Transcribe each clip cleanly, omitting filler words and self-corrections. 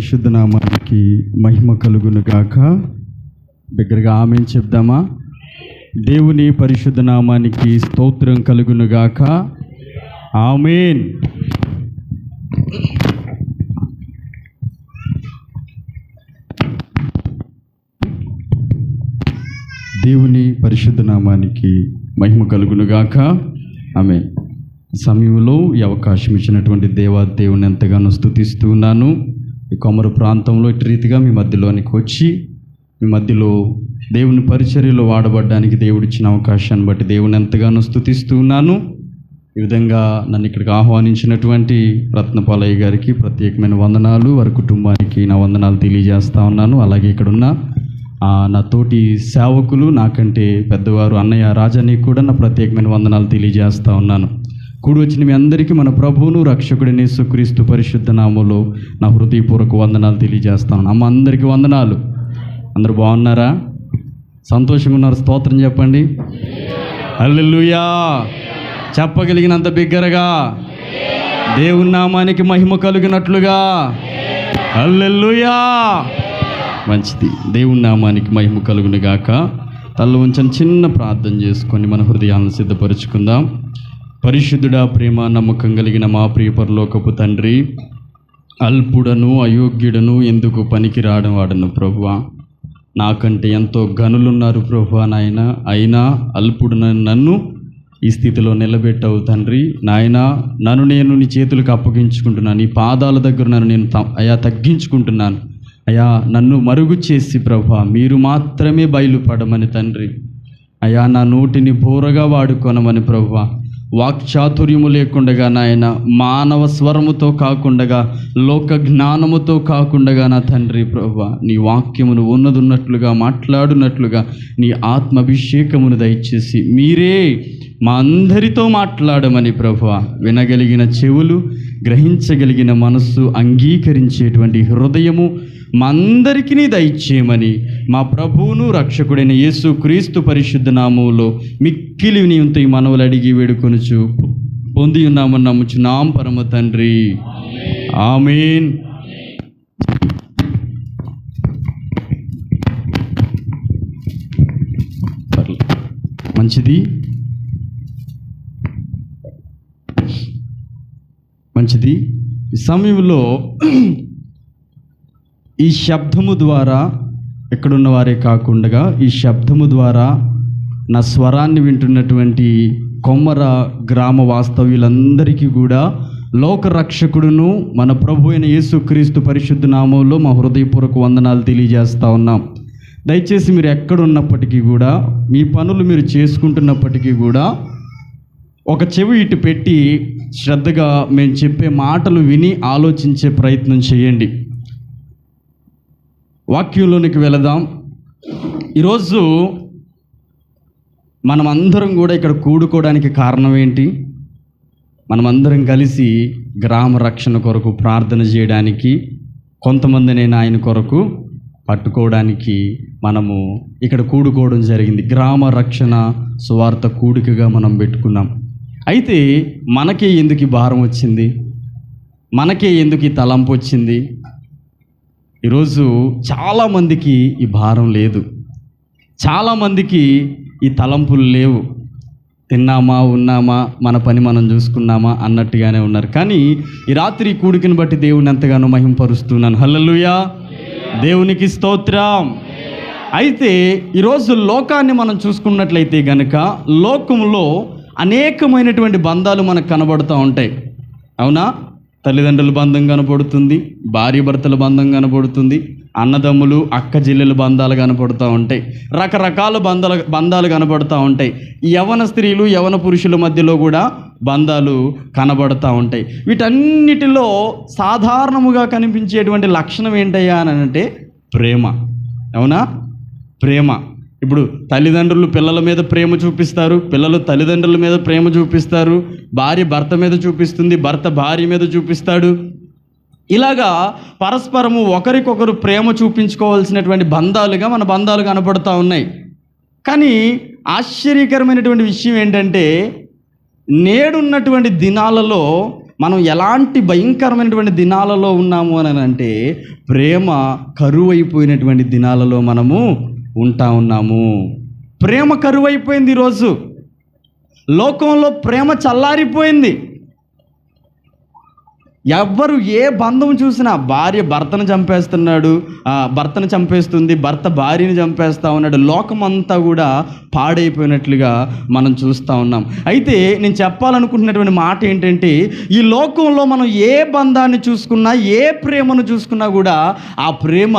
పరిశుద్ధ నామానికి మహిమ కలుగును గాక. దగ్గరగా ఆమేన్ చెప్దామా? దేవుని పరిశుద్ధ నామానికి స్తోత్రం కలుగును గాక. ఆమేన్. దేవుని పరిశుద్ధ నామానికి మహిమ కలుగును గాక. ఆమేన్. సమయంలో ఈ అవకాశం ఇచ్చినటువంటి దేవుని ఎంతగానో స్తుతిస్తూ ఉన్నాను. ఈ కొమరు ప్రాంతంలో ఇటు రీతిగా మీ మధ్యలోనికి వచ్చి మీ మధ్యలో దేవుని పరిచర్యలో వాడబడ్డానికి దేవుడిచ్చిన అవకాశాన్ని బట్టి దేవుని ఎంతగానో స్తుతిస్తూ ఉన్నాను. ఈ విధంగా నన్ను ఇక్కడికి ఆహ్వానించినటువంటి రత్నపాలయ్య గారికి ప్రత్యేకమైన వందనాలు, వారి కుటుంబానికి నా వందనాలు తెలియజేస్తా ఉన్నాను. అలాగే ఇక్కడున్న నా తోటి సేవకులు, నాకంటే పెద్దవారు అన్నయ్య రాజానికి కూడా నా ప్రత్యేకమైన వందనాలు తెలియజేస్తూ ఉన్నాను. కూడి వచ్చిన మీ అందరికీ మన ప్రభువును రక్షకుడైన యేసుక్రీస్తు పరిశుద్ధ నామములో నా హృదయపూర్వక వందనాలు తెలియజేస్తాను. అమ్మ అందరికీ వందనాలు. అందరూ బాగున్నారా? సంతోషంగా ఉన్నారు? స్తోత్రం చెప్పండి. హల్లెలూయా. చెప్పగలిగినంత బిగ్గరగా దేవుని నామానికి మహిమ కలిగినట్లుగా హల్లెలూయా. మంచిది. దేవుని నామానికి మహిమ కలుగును గాక. తల్ల ఉంచని చిన్న ప్రార్థన చేసుకొని మన హృదయాలను సిద్ధపరుచుకుందాం. పరిశుద్ధుడా, ప్రేమ నమ్మకం కలిగిన మా ప్రియ పరలోకపు తండ్రి, అల్పుడను అయోగ్యుడను ఎందుకు పనికి రావడం వాడను ప్రభువా. నాకంటే ఎంతో గనులున్నారు ప్రభువా నాయన. అయినా అల్పుడున నన్ను ఈ స్థితిలో నిలబెట్టావు తండ్రి. నాయన, నన్ను నేను నీ చేతులకు అప్పగించుకుంటున్నాను. నీ పాదాల దగ్గర నన్ను నేను తగ్గించుకుంటున్నాను. అయ్యా, నన్ను మరుగు చేసి ప్రభువా మీరు మాత్రమే బయలుపడమని తండ్రి. అయ్యా, నా నోటిని బోరగా వాడుకొనమని ప్రభువా. వాక్చాతుర్యము లేకుండగా నాయన, మానవ స్వరముతో కాకుండగా, లోక జ్ఞానముతో కాకుండగా నా తండ్రి ప్రభువా నీ వాక్యమును ఉన్నదున్నట్లుగా మాట్లాడునట్లుగా నీ ఆత్మాభిషేకమును దయచేసి మీరే మా అందరితో మాట్లాడమని ప్రభువా. వినగలిగిన చెవులు, గ్రహించగలిగిన మనస్సు, అంగీకరించేటువంటి హృదయము మా అందరికీ దయచేయమని మా ప్రభువును రక్షకుడైన యేసుక్రీస్తు పరిశుద్ధ నామములో మిక్కిలి వినయంతో ఈ మనవులు అడిగి వేడుకొనుచు పొంది ఉన్నామని నమ్ముచున్నాం పరమ తండ్రి. ఆమేన్. మంచిది మంచిది. ఈ సమయంలో ఈ శబ్దము ద్వారా ఎక్కడున్న వారే కాకుండా ఈ శబ్దము ద్వారా నా స్వరాన్ని వింటున్నటువంటి కొమ్మర గ్రామ వాస్తవ్యులందరికీ కూడా లోకరక్షకుడును మన ప్రభు అయిన యేసుక్రీస్తు పరిశుద్ధ నామంలో మా హృదయపూర్వక వందనాలు తెలియజేస్తూ ఉన్నాం. దయచేసి మీరు ఎక్కడున్నప్పటికీ కూడా, మీ పనులు మీరు చేసుకుంటున్నప్పటికీ కూడా ఒక చెవి ఇటు పెట్టి శ్రద్ధగా మేము చెప్పే మాటలు విని ఆలోచించే ప్రయత్నం చేయండి. వాక్యంలోనికి వెళదాం. ఈరోజు మనమందరం కూడా ఇక్కడ కూడుకోవడానికి కారణం ఏంటి? మనమందరం కలిసి గ్రామ రక్షణ కొరకు ప్రార్థన చేయడానికి, కొంతమందిని ఆయన కొరకు పట్టుకోవడానికి మనము ఇక్కడ కూడుకోవడం జరిగింది. గ్రామ రక్షణ సువార్త కూడికగా మనం పెట్టుకున్నాం. అయితే మనకే ఎందుకు ఈ భారం వచ్చింది? మనకే ఎందుకు ఈ తలంపు వచ్చింది? ఈరోజు చాలామందికి ఈ భారం లేదు, చాలామందికి ఈ తలంపులు లేవు. తిన్నామా, ఉన్నామా, మన పని మనం చూసుకున్నామా అన్నట్టుగానే ఉన్నారు. కానీ ఈ రాత్రి కూడికను బట్టి దేవుని ఎంతగానో మహింపరుస్తున్నాను. హల్లెలూయా. దేవునికి స్తోత్రం. అయితే ఈరోజు లోకాన్ని మనం చూసుకున్నట్లయితే గనుక లోకంలో అనేకమైనటువంటి బంధాలు మనకు కనబడుతూ ఉంటాయి. అవునా? తల్లిదండ్రుల బంధం కనపడుతుంది, భార్య భర్తల బంధం కనపడుతుంది, అన్నదమ్ములు అక్క చెల్లెల బంధాలు కనపడుతూ ఉంటాయి, రకరకాల బంధాలు కనపడుతూ ఉంటాయి. యవన స్త్రీలు యవన పురుషుల మధ్యలో కూడా బంధాలు కనబడుతూ ఉంటాయి. వీటన్నిటిలో సాధారణముగా కనిపించేటువంటి లక్షణం ఏంటయ్యా అని అంటే ప్రేమ. అవునా? ప్రేమ. ఇప్పుడు తల్లిదండ్రులు పిల్లల మీద ప్రేమ చూపిస్తారు, పిల్లలు తల్లిదండ్రుల మీద ప్రేమ చూపిస్తారు, భార్య భర్త మీద చూపిస్తుంది, భర్త భార్య మీద చూపిస్తాడు. ఇలాగా పరస్పరము ఒకరికొకరు ప్రేమ చూపించుకోవాల్సినటువంటి బంధాలుగా మన బంధాలు కనపడుతూ ఉన్నాయి. కానీ ఆశ్చర్యకరమైనటువంటి విషయం ఏంటంటే నేడున్నటువంటి దినాలలో మనం ఎలాంటి భయంకరమైనటువంటి దినాలలో ఉన్నాము అని అంటే ప్రేమ కరువైపోయినటువంటి దినాలలో మనము ఉన్నాము. ప్రేమ కరువైపోయింది. ఈరోజు లోకంలో ప్రేమ చల్లారిపోయింది. ఎవ్వరు ఏ బంధం చూసినా భార్య భర్తను చంపేస్తున్నాడు, భర్తను చంపేస్తుంది, భర్త భార్యని చంపేస్తూ ఉన్నాడు. లోకమంతా కూడా పాడైపోయినట్లుగా మనం చూస్తూ ఉన్నాం. అయితే నేను చెప్పాలనుకుంటున్నటువంటి మాట ఏంటంటే, ఈ లోకంలో మనం ఏ బంధాన్ని చూసుకున్నా, ఏ ప్రేమను చూసుకున్నా కూడా ఆ ప్రేమ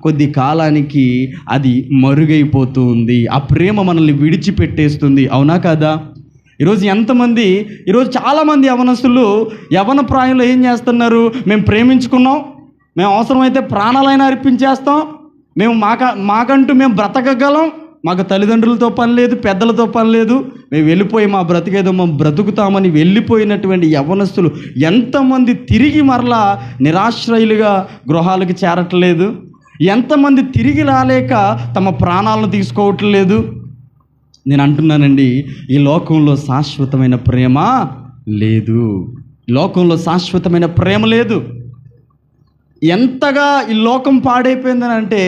కొద్ది కాలానికి అది మరుగైపోతూ ఉంది. ఆ ప్రేమ మనల్ని విడిచిపెట్టేస్తుంది. అవునా కాదా? ఈరోజు చాలామంది యవనస్తులు యవన ప్రాయంలో ఏం చేస్తున్నారు? మేము ప్రేమించుకున్నాం, మేము అవసరమైతే ప్రాణాలైనా అర్పించేస్తాం, మేము మాకంటూ మేము బ్రతకగలం, మాకు తల్లిదండ్రులతో పని లేదు, పెద్దలతో పని లేదు, మేము వెళ్ళిపోయి మా బ్రతికేదో మేము బ్రతుకుతామని వెళ్ళిపోయినటువంటి యవనస్తులు ఎంతమంది తిరిగి మరలా నిరాశ్రయులుగా గృహాలకు చేరట్లేదు? ఎంతమంది తిరిగి రాలేక తమ ప్రాణాలను తీసుకోవట్లేదు? నేను అంటున్నానండి, ఈ లోకంలో శాశ్వతమైన ప్రేమ లేదు. లోకంలో శాశ్వతమైన ప్రేమ లేదు. ఎంతగా ఈ లోకం పాడైపోయిందని అంటే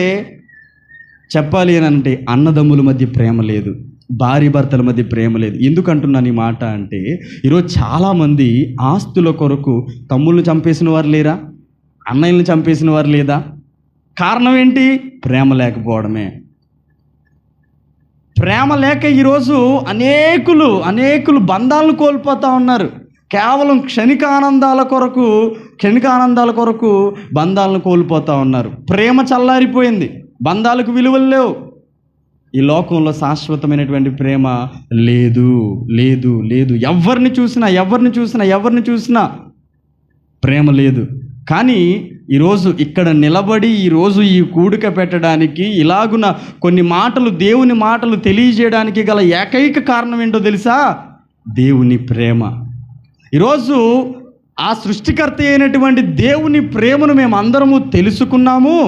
చెప్పాలి అని అంటే, అన్నదమ్ముల మధ్య ప్రేమ లేదు, భార్య భర్తల మధ్య ప్రేమ లేదు. ఎందుకు అంటున్నాను ఈ మాట అంటే, ఈరోజు చాలామంది ఆస్తుల కొరకు తమ్ముళ్ళని చంపేసిన వారు లేరా? అన్నయ్యలను చంపేసిన వారు లేదా? కారణం ఏంటి? ప్రేమ లేకపోవడమే. ప్రేమ లేక ఈరోజు అనేకులు బంధాలను కోల్పోతూ ఉన్నారు. కేవలం క్షణికానందాల కొరకు బంధాలను కోల్పోతూ ఉన్నారు. ప్రేమ చల్లారిపోయింది, బంధాలకు విలువలు లేవు. ఈ లోకంలో శాశ్వతమైనటువంటి ప్రేమ లేదు లేదు లేదు. ఎవరిని చూసినా ప్రేమ లేదు. కానీ ఈరోజు ఇక్కడ నిలబడి ఈరోజు ఈ కూడిక పెట్టడానికి, ఇలాగున కొన్ని మాటలు, దేవుని మాటలు తెలియజేయడానికి గల ఏకైక కారణం ఏంటో తెలుసా? దేవుని ప్రేమ. ఈరోజు ఆ సృష్టికర్త అయినటువంటి దేవుని ప్రేమను మేము అందరము తెలుసుకున్నాము.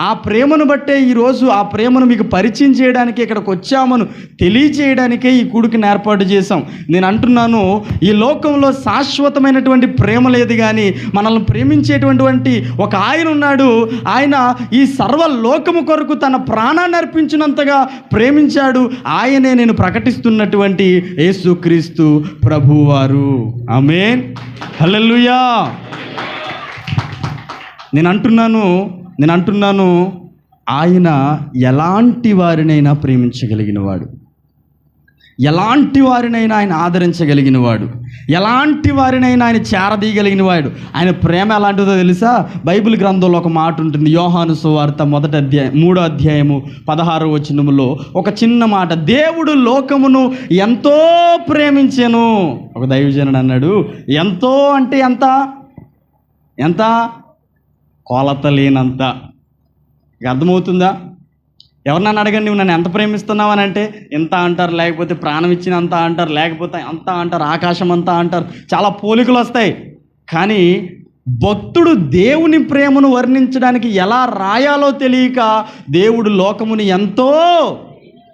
ఆ ప్రేమను బట్టే ఈరోజు ఆ ప్రేమను మీకు పరిచయం చేయడానికి ఇక్కడికి వచ్చామను తెలియచేయడానికే ఈ కూడికను ఏర్పాటు చేశాం. నేను అంటున్నాను, ఈ లోకంలో శాశ్వతమైనటువంటి ప్రేమ లేదు, కానీ మనల్ని ప్రేమించేటువంటి ఒక ఆయన ఉన్నాడు. ఆయన ఈ సర్వలోకము కొరకు తన ప్రాణాన్ని అర్పించినంతగా ప్రేమించాడు. ఆయనే నేను ప్రకటిస్తున్నటువంటి యేసుక్రీస్తు ప్రభువారు. ఆమేన్, హల్లెలూయా. నేను అంటున్నాను ఆయన ఎలాంటి వారినైనా ప్రేమించగలిగిన వాడు, ఎలాంటి వారినైనా ఆయన ఆదరించగలిగిన వాడు, ఎలాంటి వారినైనా ఆయన చేరదీయగలిగిన వాడు. ఆయన ప్రేమ ఎలాంటిదో తెలుసా? బైబిల్ గ్రంథంలో ఒక మాట ఉంటుంది. యోహాను సువార్త 3వ అధ్యాయము 16వ వచనములో ఒక చిన్న మాట, దేవుడు లోకమును ఎంతో ప్రేమించెను. ఒక దైవజనుడు అన్నాడు, ఎంతో అంటే ఎంత కొలత లేనంత. అర్థమవుతుందా? ఎవరినన్నా అడగండి, నువ్వు నన్ను ఎంత ప్రేమిస్తున్నావు అని అంటే ఎంత అంటారు, లేకపోతే ప్రాణం ఇచ్చినంత అంటారు, లేకపోతే అంత అంటారు, ఆకాశం అంతా అంటారు. చాలా పోలికలు వస్తాయి. కానీ భక్తుడు దేవుని ప్రేమను వర్ణించడానికి ఎలా రాయాలో తెలియక దేవుడు లోకముని ఎంతో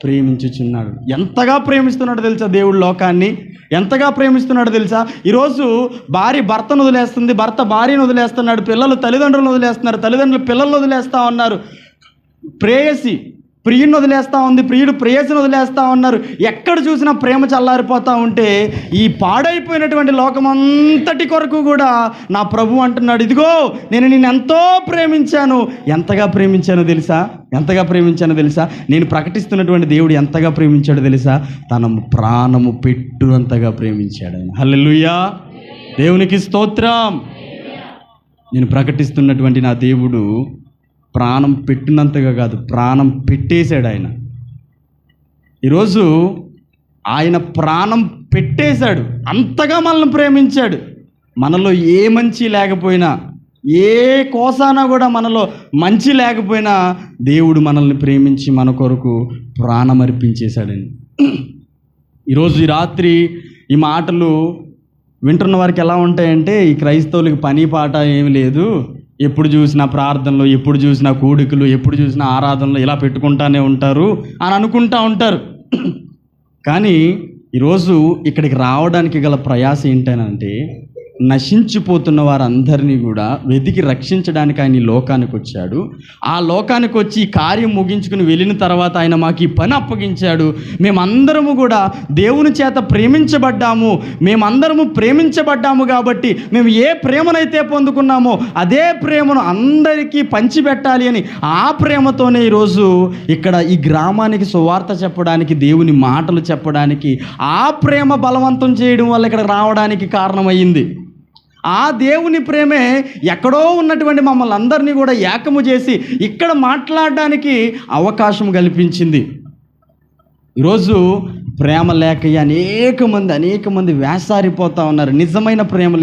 ప్రేమించుచున్నాడు. ఎంతగా ప్రేమిస్తున్నాడు తెలుసా? దేవుడు లోకాన్ని ఎంతగా ప్రేమిస్తున్నాడు తెలుసా? ఈరోజు భార్య భర్తను వదిలేస్తుంది, భర్త భార్యను వదిలేస్తున్నాడు, పిల్లలు తల్లిదండ్రులను వదిలేస్తున్నారు, తల్లిదండ్రులు పిల్లలను వదిలేస్తూ ఉన్నారు, ప్రేయసి ప్రియుని వదిలేస్తూ ఉంది, ప్రియుడు ప్రేయసిని వదిలేస్తూ ఉన్నారు. ఎక్కడ చూసినా ప్రేమ చల్లారిపోతూ ఉంటే ఈ పాడైపోయినటువంటి లోకమంతటి కొరకు కూడా నా ప్రభు అంటున్నాడు, ఇదిగో నేను నిన్ను ఎంతో ప్రేమించాను. ఎంతగా ప్రేమించానో తెలుసా? నేను ప్రకటిస్తున్నటువంటి దేవుడు ఎంతగా ప్రేమించాడో తెలుసా? తన ప్రాణము పెట్టునంతగా ప్రేమించాడు. హల్లెలూయా, దేవునికి స్తోత్రం. నేను ప్రకటిస్తున్నటువంటి నా దేవుడు ప్రాణం పెట్టినంతగా కాదు, ప్రాణం పెట్టేశాడు ఆయన. ఈరోజు ఆయన ప్రాణం పెట్టేశాడు, అంతగా మనల్ని ప్రేమించాడు. మనలో ఏ మంచి లేకపోయినా, ఏ కోసానా కూడా మనలో మంచి లేకపోయినా దేవుడు మనల్ని ప్రేమించి మన కొరకు ప్రాణం అర్పించేశాడండి. ఈరోజు ఈ రాత్రి ఈ మాటలు వింటున్న వారికి ఎలా ఉంటాయంటే, ఈ క్రైస్తవులకి పని పాట ఏమి లేదు, ఎప్పుడు చూసినా ప్రార్థనలు, ఎప్పుడు చూసినా కూడికలు, ఎప్పుడు చూసినా ఆరాధనలు ఇలా పెట్టుకుంటానే ఉంటారు అని అనుకుంటా ఉంటారు. కానీ ఈరోజు ఇక్కడికి రావడానికి గల ప్రయాస ఏంటనంటే, నశించిపోతున్న వారందరినీ కూడా వెతికి రక్షించడానికి ఆయన ఈ లోకానికి వచ్చాడు. ఆ లోకానికి వచ్చి ఈ కార్యం ముగించుకుని వెళ్ళిన తర్వాత ఆయన మాకు ఈ పని అప్పగించాడు. మేమందరము కూడా దేవుని చేత మేమందరము ప్రేమించబడ్డాము కాబట్టి మేము ఏ ప్రేమనైతే పొందుకున్నామో అదే ప్రేమను అందరికీ పంచిపెట్టాలి అని ఆ ప్రేమతోనే ఈరోజు ఇక్కడ ఈ గ్రామానికి సువార్త చెప్పడానికి, దేవుని మాటలు చెప్పడానికి, ఆ ప్రేమ బలవంతం చేయడం వల్ల ఇక్కడ రావడానికి కారణమయ్యింది. ఆ దేవుని ప్రేమే ఎక్కడో ఉన్నటువంటి మమ్మల్ని అందరినీ కూడా ఏకము చేసి ఇక్కడ మాట్లాడడానికి అవకాశం కల్పించింది. ఈరోజు ప్రేమ లేక అనేక మంది వేసారిపోతూ ఉన్నారు. నిజమైన ప్రేమ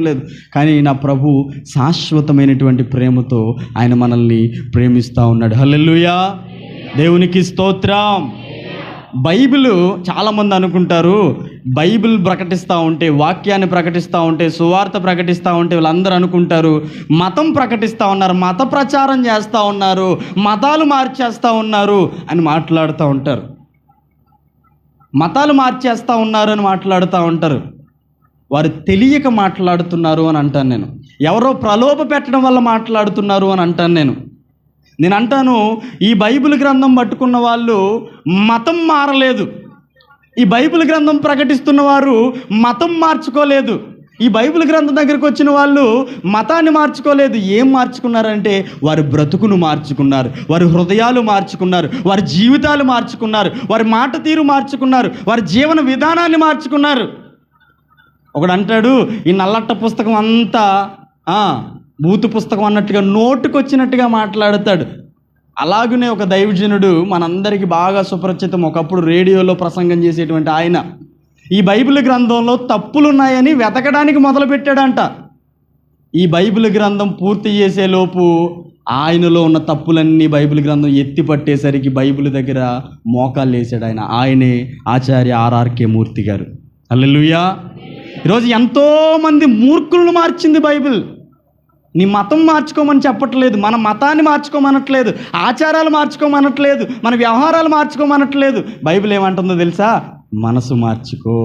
లేదు. కానీ నా ప్రభు శాశ్వతమైనటువంటి ప్రేమతో ఆయన మనల్ని ప్రేమిస్తూ ఉన్నాడు. హల్లెలూయా, దేవునికి స్తోత్రం. బైబిల్ చాలామంది అనుకుంటారు, బైబిల్ ప్రకటిస్తూ ఉంటే, వాక్యాన్ని ప్రకటిస్తూ ఉంటే, సువార్త ప్రకటిస్తూ ఉంటే వీళ్ళందరూ అనుకుంటారు మతం ప్రకటిస్తూ ఉన్నారు, మత ప్రచారం చేస్తూ ఉన్నారు, మతాలు మార్చేస్తూ ఉన్నారు అని మాట్లాడుతూ ఉంటారు. మతాలు మార్చేస్తూ ఉన్నారు అని మాట్లాడుతూ ఉంటారు. వారు తెలియక మాట్లాడుతున్నారు అని అంటాను నేను. ఎవరో ప్రలోభ పెట్టడం వల్ల మాట్లాడుతున్నారు అని అంటాను నేను అంటాను, ఈ బైబిల్ గ్రంథం పట్టుకున్న వాళ్ళు మతం మారలేదు. ఈ బైబిల్ గ్రంథం ప్రకటిస్తున్న వారు మతం మార్చుకోలేదు. ఈ బైబిల్ గ్రంథం దగ్గరికి వచ్చిన వాళ్ళు మతాన్ని మార్చుకోలేదు. ఏం మార్చుకున్నారంటే వారి బ్రతుకును మార్చుకున్నారు, వారి హృదయాలు మార్చుకున్నారు, వారి జీవితాలు మార్చుకున్నారు, వారి మాట తీరు మార్చుకున్నారు, వారి జీవన విధానాన్ని మార్చుకున్నారు. ఒకడు అంటాడు, ఈ నల్లట్ట పుస్తకం అంతా బూతు పుస్తకం అన్నట్టుగా నోటుకొచ్చినట్టుగా మాట్లాడతాడు. అలాగనే ఒక దైవజనుడు మనందరికీ బాగా సుపరిచితం, ఒకప్పుడు రేడియోలో ప్రసంగం చేసేటువంటి ఆయన ఈ బైబిల్ గ్రంథంలో తప్పులున్నాయని వెతకడానికి మొదలుపెట్టాడంట. ఈ బైబిల్ గ్రంథం పూర్తి చేసేలోపు ఆయనలో ఉన్న తప్పులన్నీ బైబిల్ గ్రంథం ఎత్తి పట్టేసరికి బైబిల్ దగ్గర మోకాళ్ళు వేసాడు ఆయనే ఆచార్య ఆర్ఆర్కే మూర్తి గారు. హల్లెలూయా. ఈరోజు ఎంతోమంది మూర్ఖులను మార్చింది బైబిల్. నీ మతం మార్చుకోమని చెప్పట్లేదు, మన మతాన్ని మార్చుకోమనట్లేదు, ఆచారాలు మార్చుకోమనట్లేదు, మన వ్యవహారాలు మార్చుకోమనట్లేదు. బైబిల్ ఏమంటుందో తెలుసా? మనసు మార్చుకో.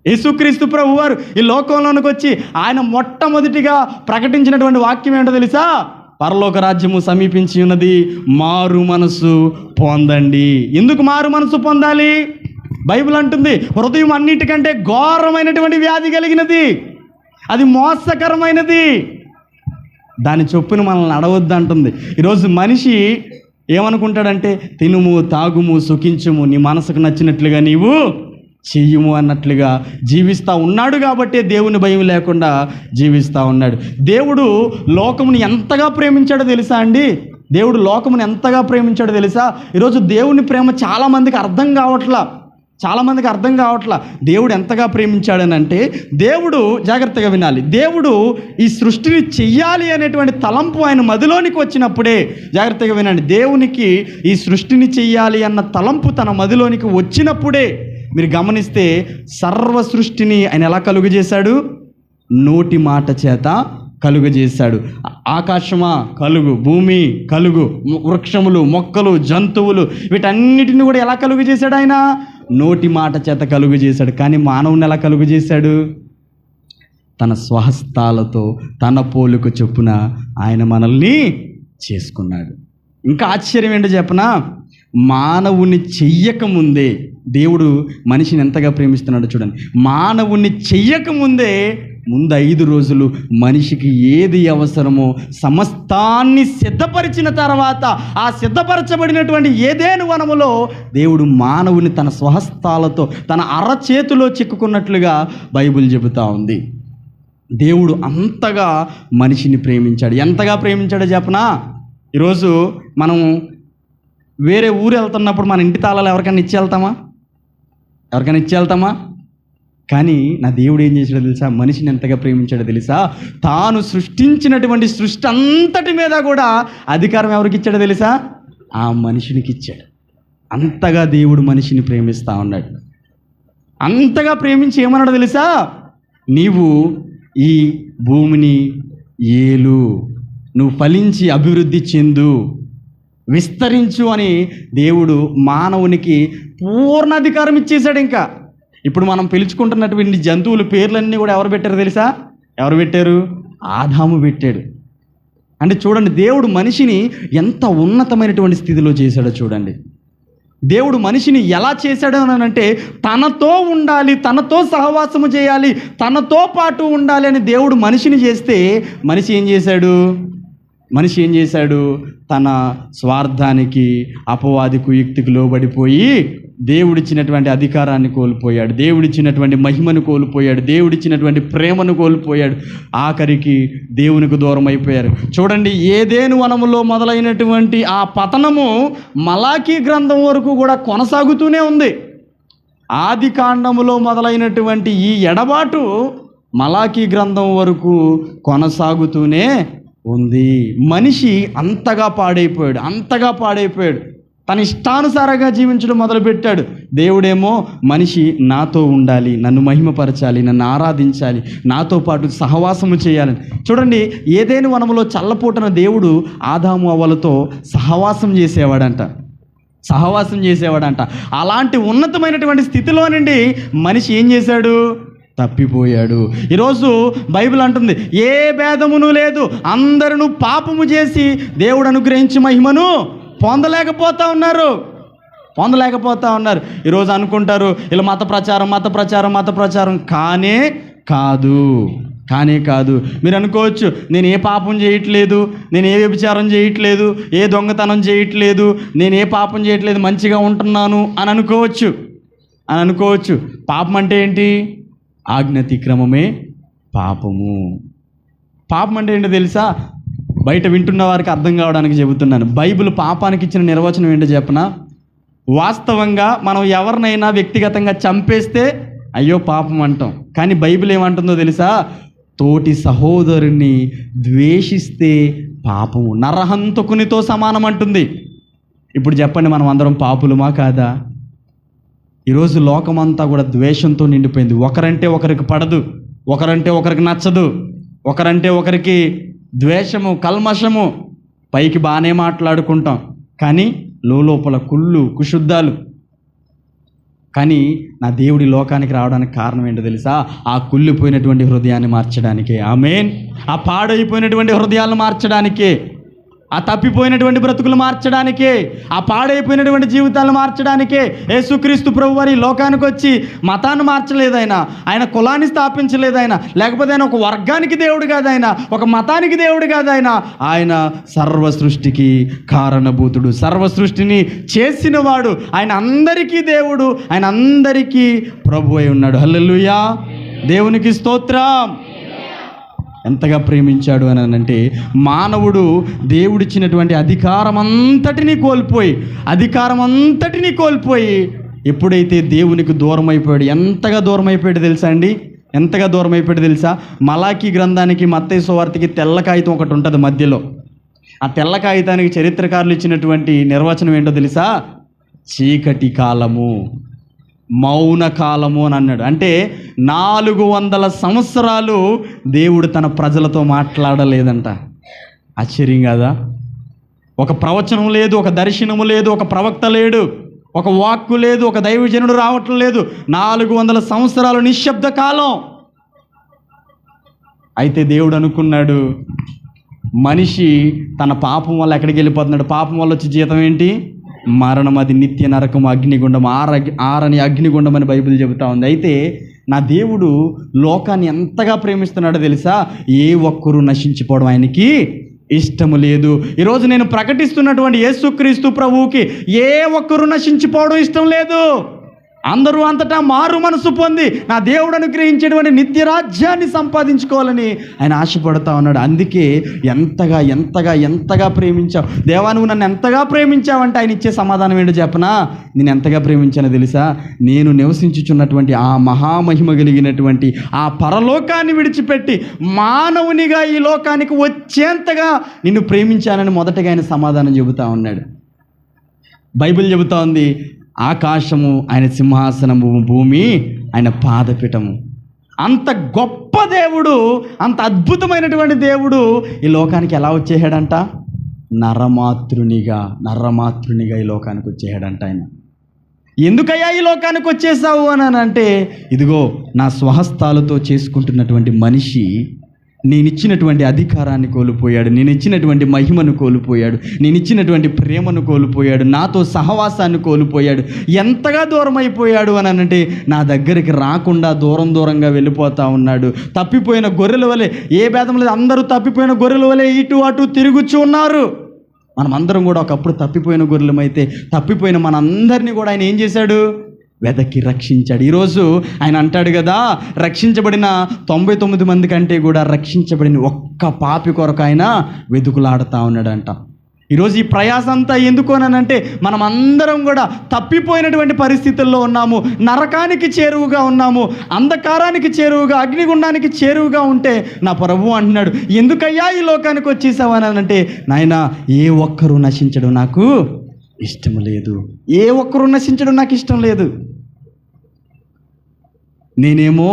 యేసుక్రీస్తు ప్రభువు వారు ఈ లోకంలోనికి వచ్చి ఆయన మొట్టమొదటిగా ప్రకటించినటువంటి వాక్యం ఏంటో తెలుసా? పరలోక రాజ్యము సమీపించి ఉన్నది, మారు మనసు పొందండి. ఎందుకు మారు మనసు పొందాలి? బైబిల్ అంటుంది హృదయం అన్నిటికంటే ఘోరమైనటువంటి వ్యాధి కలిగినది, అది మోసకరమైనది, దాని చొప్పున మనల్ని నడవద్దు అంటుంది. ఈరోజు మనిషి ఏమనుకుంటాడంటే తినుము, తాగుము, సుఖించుము, నీ మనసుకు నచ్చినట్లుగా నీవు చెయ్యము అన్నట్లుగా జీవిస్తూ ఉన్నాడు. కాబట్టే దేవుని భయం లేకుండా జీవిస్తూ ఉన్నాడు. దేవుడు లోకముని ఎంతగా ప్రేమించాడో తెలుసా అండి? దేవుడు లోకముని ఎంతగా ప్రేమించాడో తెలుసా? ఈరోజు దేవుని ప్రేమ చాలామందికి అర్థం కావట్లా. దేవుడు ఎంతగా ప్రేమించాడనంటే, దేవుడు, జాగ్రత్తగా వినాలి, దేవుడు ఈ సృష్టిని చెయ్యాలి అనేటువంటి తలంపు ఆయన మదిలోనికి వచ్చినప్పుడే, జాగ్రత్తగా వినండి, దేవునికి ఈ సృష్టిని చెయ్యాలి అన్న తలంపు తన మదిలోనికి వచ్చినప్పుడే మీరు గమనిస్తే సర్వ సృష్టిని ఆయన ఎలా కలుగజేశాడు? నోటి మాట చేత కలుగజేశాడు. ఆకాశమా కలుగు, భూమి కలుగు, వృక్షములు, మొక్కలు, జంతువులు, వీటన్నిటిని కూడా ఎలా కలుగజేశాడు? ఆయన నోటి మాట చేత కలుగజేశాడు. కానీ మానవుని ఎలా కలుగజేశాడు? తన స్వహస్తాలతో తన పోలిక చొప్పున ఆయన మనల్ని చేసుకున్నాడు. ఇంకా ఆశ్చర్యం ఏంటో చెప్పనా? మానవుని చెయ్యకముందే దేవుడు మనిషిని ఎంతగా ప్రేమిస్తున్నాడో చూడండి. మానవుని చెయ్యకముందే ముందు 5 రోజులు మనిషికి ఏది అవసరమో సమస్తాన్ని సిద్ధపరిచిన తర్వాత ఆ సిద్ధపరచబడినటువంటి ఏదేను వనములో దేవుడు మానవుని తన స్వహస్తాలతో తన అరచేతిలో చిక్కుకున్నట్లుగా బైబిల్ చెబుతూ ఉంది. దేవుడు అంతగా మనిషిని ప్రేమించాడు. ఎంతగా ప్రేమించాడో చెప్పనా? ఈరోజు మనం వేరే ఊరు వెళ్తున్నప్పుడు మన ఇంటి తాళాలు ఎవరికైనా ఇచ్చి వెళ్తామా? కానీ నా దేవుడు ఏం చేశాడో తెలుసా? మనిషిని ఎంతగా ప్రేమించాడో తెలుసా? తాను సృష్టించినటువంటి సృష్టి అంతటి మీద కూడా అధికారం ఎవరికి ఇచ్చాడో తెలుసా? ఆ మనిషినికి ఇచ్చాడు. అంతగా దేవుడు మనిషిని ప్రేమిస్తూ ఉన్నాడు. అంతగా ప్రేమించి ఏమన్నాడో తెలుసా? నీవు ఈ భూమిని ఏలు, నువ్వు ఫలించి అభివృద్ధి చెందు, విస్తరించు అని దేవుడు మానవునికి పూర్ణ అధికారం ఇచ్చేశాడు. ఇంకా ఇప్పుడు మనం పిలుచుకుంటున్నటువంటి జంతువుల పేర్లన్నీ కూడా ఎవరు పెట్టారు తెలుసా? ఎవరు పెట్టారు? ఆదాము పెట్టాడు. అంటే చూడండి, దేవుడు మనిషిని ఎంత ఉన్నతమైనటువంటి స్థితిలో చేశాడో చూడండి. దేవుడు మనిషిని ఎలా చేశాడు అని అంటే, తనతో ఉండాలి, తనతో సహవాసము చేయాలి, తనతో పాటు ఉండాలి అని దేవుడు మనిషిని చేస్తే మనిషి ఏం చేశాడు? తన స్వార్థానికి, అపవాది కుయుక్తికి లోబడిపోయి దేవుడిచ్చినటువంటి అధికారాన్ని కోల్పోయాడు, దేవుడిచ్చినటువంటి మహిమను కోల్పోయాడు, దేవుడిచ్చినటువంటి ప్రేమను కోల్పోయాడు. ఆఖరికి దేవునికి దూరం అయిపోయారు. చూడండి, ఏదెను వనములో మొదలైనటువంటి ఆ పతనము మలాకీ గ్రంథం వరకు కూడా కొనసాగుతూనే ఉంది. ఆది కాండములో మొదలైనటువంటి ఈ ఎడబాటు మలాకీ గ్రంథం వరకు కొనసాగుతూనే ఉంది. మనిషి అంతగా పాడైపోయాడు. తన ఇష్టానుసారంగా జీవించడం మొదలుపెట్టాడు. దేవుడేమో మనిషి నాతో ఉండాలి, నన్ను మహిమపరచాలి, నన్ను ఆరాధించాలి, నాతో పాటు సహవాసము చేయాలని. చూడండి, ఏదైనా వనములో చల్లపూటన దేవుడు ఆదాము అవ్వలతో సహవాసం చేసేవాడంట. అలాంటి ఉన్నతమైనటువంటి స్థితిలో నుండి మనిషి ఏం చేశాడు? తప్పిపోయాడు. ఈరోజు బైబిల్ అంటుంది, ఏ భేదమును లేదు, అందరూ పాపము చేసి దేవుడు అనుగ్రహించి మహిమను పొందలేకపోతా ఉన్నారు. ఈరోజు అనుకుంటారు ఇలా మత ప్రచారం కానే కాదు. మీరు అనుకోవచ్చు, నేను ఏ పాపం చేయట్లేదు, నేను ఏ వ్యభిచారం చేయట్లేదు, ఏ దొంగతనం చేయట్లేదు, నేను ఏ పాపం చేయట్లేదు, మంచిగా ఉంటున్నాను అని అనుకోవచ్చు. పాపం అంటే ఏంటి? ఆజ్ఞాతిక్రమమే పాపము. పాపం అంటే ఏంటో తెలుసా? బయట వింటున్న వారికి అర్థం కావడానికి చెబుతున్నాను. బైబిల్ పాపానికి ఇచ్చిన నిర్వచనం ఏంటో చెప్పనా? వాస్తవంగా మనం ఎవరినైనా వ్యక్తిగతంగా చంపేస్తే అయ్యో పాపం అంటాం. కానీ బైబిల్ ఏమంటుందో తెలుసా? తోటి సహోదరుని ద్వేషిస్తే పాపము, నరహంతకునితో సమానం అంటుంది. ఇప్పుడు చెప్పండి, మనం అందరం పాపులమా కాదా? ఈరోజు లోకమంతా కూడా ద్వేషంతో నిండిపోయింది. ఒకరంటే ఒకరికి పడదు, ఒకరంటే ఒకరికి నచ్చదు, ఒకరంటే ఒకరికి ద్వేషము, కల్మషము. పైకి బాగానే మాట్లాడుకుంటాం, కానీ లోపల కుళ్ళు, కుశుద్ధాలు. కానీ నా దేవుడి లోకానికి రావడానికి కారణం ఏంటో తెలుసా? ఆ కుళ్ళిపోయినటువంటి హృదయాన్ని మార్చడానికే. ఆమేన్. ఆ పాడైపోయినటువంటి హృదయాలను మార్చడానికే, ఆ తప్పిపోయినటువంటి బ్రతుకులు మార్చడానికే, ఆ పాడైపోయినటువంటి జీవితాలను మార్చడానికే యేసుక్రీస్తు ప్రభు వారి లోకానికి వచ్చి మతాన్ని మార్చలేదు ఆయన కులాన్ని స్థాపించలేదు లేకపోతే ఆయన ఒక వర్గానికి దేవుడు కాదు, ఒక మతానికి దేవుడు కాదు. ఆయన సర్వ సృష్టికి కారణభూతుడు, సర్వ సృష్టిని చేసినవాడు. ఆయన అందరికీ దేవుడు, ఆయన అందరికీ ప్రభు అయి ఉన్నాడు. హల్లెలూయా, దేవునికి స్తోత్రం. ఎంతగా ప్రేమించాడు అని అంటే, మానవుడు దేవుడిచ్చినటువంటి అధికారం అంతటినీ కోల్పోయి ఎప్పుడైతే దేవునికి దూరం అయిపోయాడు, ఎంతగా దూరం అయిపోయాడు తెలుసా? మలాకీ గ్రంథానికి, మత్తయి సువార్తకి తెల్ల కాగితం ఒకటి ఉంటుంది మధ్యలో. ఆ తెల్ల కాగితానికి చరిత్రకారులు ఇచ్చినటువంటి నిర్వచనం ఏంటో తెలుసా? చీకటి కాలము, మౌన కాలము అని అన్నాడు. అంటే 400 సంవత్సరాలు దేవుడు తన ప్రజలతో మాట్లాడలేదంట. ఆశ్చర్యం కాదా? ఒక ప్రవచనం లేదు, ఒక దర్శనము లేదు, ఒక ప్రవక్త లేడు, ఒక వాక్కు లేదు, ఒక దైవజనుడు రావటం లేదు. 400 సంవత్సరాలు నిశ్శబ్ద కాలం. అయితే దేవుడు అనుకున్నాడు, మనిషి తన పాపం వల్ల ఎక్కడికి వెళ్ళిపోతున్నాడు? పాపం వల్ల వచ్చే జీతం ఏంటి? మరణం. అది నిత్య నరకం, అగ్నిగుండం, ఆరని అగ్నిగుండం అని బైబిల్ చెబుతా ఉంది. అయితే నా దేవుడు లోకాన్ని ఎంతగా ప్రేమిస్తున్నాడో తెలుసా? ఏ ఒక్కరూ నశించిపోవడం ఆయనకి ఇష్టము లేదు. ఈరోజు నేను ప్రకటిస్తున్నటువంటి యేసుక్రీస్తు ప్రభువుకి ఏ ఒక్కరూ నశించిపోవడం ఇష్టం లేదు. అందరూ అంతటా మారు మనసు పొంది నా దేవుడు అనుగ్రహించేటువంటి నిత్య రాజ్యాన్ని సంపాదించుకోవాలని ఆయన ఆశపడతా ఉన్నాడు. అందుకే ఎంతగా ప్రేమించావు దేవా, నువ్వు నన్ను ఎంతగా ప్రేమించావంటే ఆయన ఇచ్చే సమాధానం ఏంటో చెప్పనా? నేను ఎంతగా ప్రేమించానో తెలుసా? నేను నివసించుచున్నటువంటి ఆ మహామహిమ కలిగినటువంటి ఆ పరలోకాన్ని విడిచిపెట్టి మానవునిగా ఈ లోకానికి వచ్చేంతగా నిన్ను ప్రేమించానని మొదటగా ఆయన సమాధానం చెబుతా ఉన్నాడు. బైబిల్ చెబుతా ఉంది, ఆకాశము ఆయన సింహాసనము, భూమి ఆయన పాదపీఠము. అంత గొప్ప దేవుడు, అంత అద్భుతమైనటువంటి దేవుడు ఈ లోకానికి ఎలా వచ్చేసాడంట? నరమాతృనిగా ఈ లోకానికి వచ్చేసాడంట. ఆయన ఎందుకయ్యా ఈ లోకానికి వచ్చేసావు అని అంటే, ఇదిగో నా స్వహస్తాలతో చేసుకుంటున్నటువంటి మనిషి నేను ఇచ్చినటువంటి అధికారాన్ని కోల్పోయాడు, నేను ఇచ్చినటువంటి మహిమను కోల్పోయాడు, నేను ఇచ్చినటువంటి ప్రేమను కోల్పోయాడు, నాతో సహవాసాన్ని కోల్పోయాడు. ఎంతగా దూరం అయిపోయాడు అని అంటే, నా దగ్గరికి రాకుండా దూరంగా వెళ్ళిపోతూ ఉన్నాడు. తప్పిపోయిన గొర్రెల వలె, ఏ భేదం లేదు, అందరూ తప్పిపోయిన గొర్రెల వలె ఇటు అటు తిరుగుచూ ఉన్నారు. మనం అందరం కూడా ఒకప్పుడు తప్పిపోయిన గొర్రెలమైతే, తప్పిపోయిన మనందరినీ కూడా ఆయన ఏం చేశాడు? వెదకి రక్షించాడు. ఈరోజు ఆయన అంటాడు కదా, రక్షించబడిన 99 మంది కంటే కూడా రక్షించబడిన ఒక్క పాపి కొరకు ఆయన వెతుకులాడుతూ ఉన్నాడంట. ఈరోజు ఈ ప్రయాస అంతా ఎందుకోనంటే, మనం అందరం కూడా తప్పిపోయినటువంటి పరిస్థితుల్లో ఉన్నాము, నరకానికి చేరువుగా ఉన్నాము, అంధకారానికి చేరువుగా, అగ్నిగుండానికి చేరువుగా ఉంటే నా ప్రభువు అంటున్నాడు, ఎందుకయ్యా ఈ లోకానికి వచ్చేసావు అని అంటే, నాయనా ఏ ఒక్కరూ నశించడం నాకు ఇష్టం లేదు, ఏ ఒక్కరూ నశించడం నాకు ఇష్టం లేదు. నేనేమో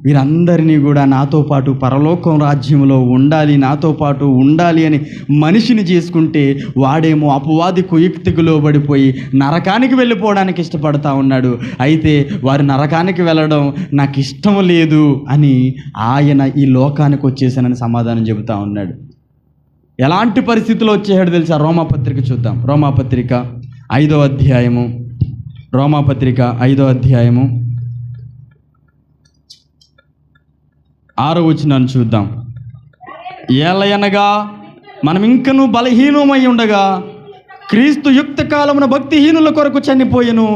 వీరందరినీ కూడా నాతో పాటు పరలోకం రాజ్యంలో ఉండాలి, నాతో పాటు ఉండాలి అని మనిషిని చేసుకుంటే, వాడేమో అపవాది కుయుక్తికి లోబడిపోయి నరకానికి వెళ్ళిపోవడానికి ఇష్టపడతా ఉన్నాడు. అయితే వారు నరకానికి వెళ్ళడం నాకు ఇష్టం లేదు అని ఆయన ఈ లోకానికి వచ్చేసానని సమాధానం చెబుతా ఉన్నాడు. ఎలాంటి పరిస్థితిలో వచ్చేసాడు తెలుసా? రోమాపత్రిక చూద్దాం. రోమాపత్రిక 5వ అధ్యాయము, రోమాపత్రిక 5వ అధ్యాయము 6వ వచనాన్ని చూద్దాం. ఏలయనగా మనం ఇంకనూ బలహీనమై ఉండగా క్రీస్తు యుక్త కాలమున భక్తిహీనుల కొరకు చనిపోయెను,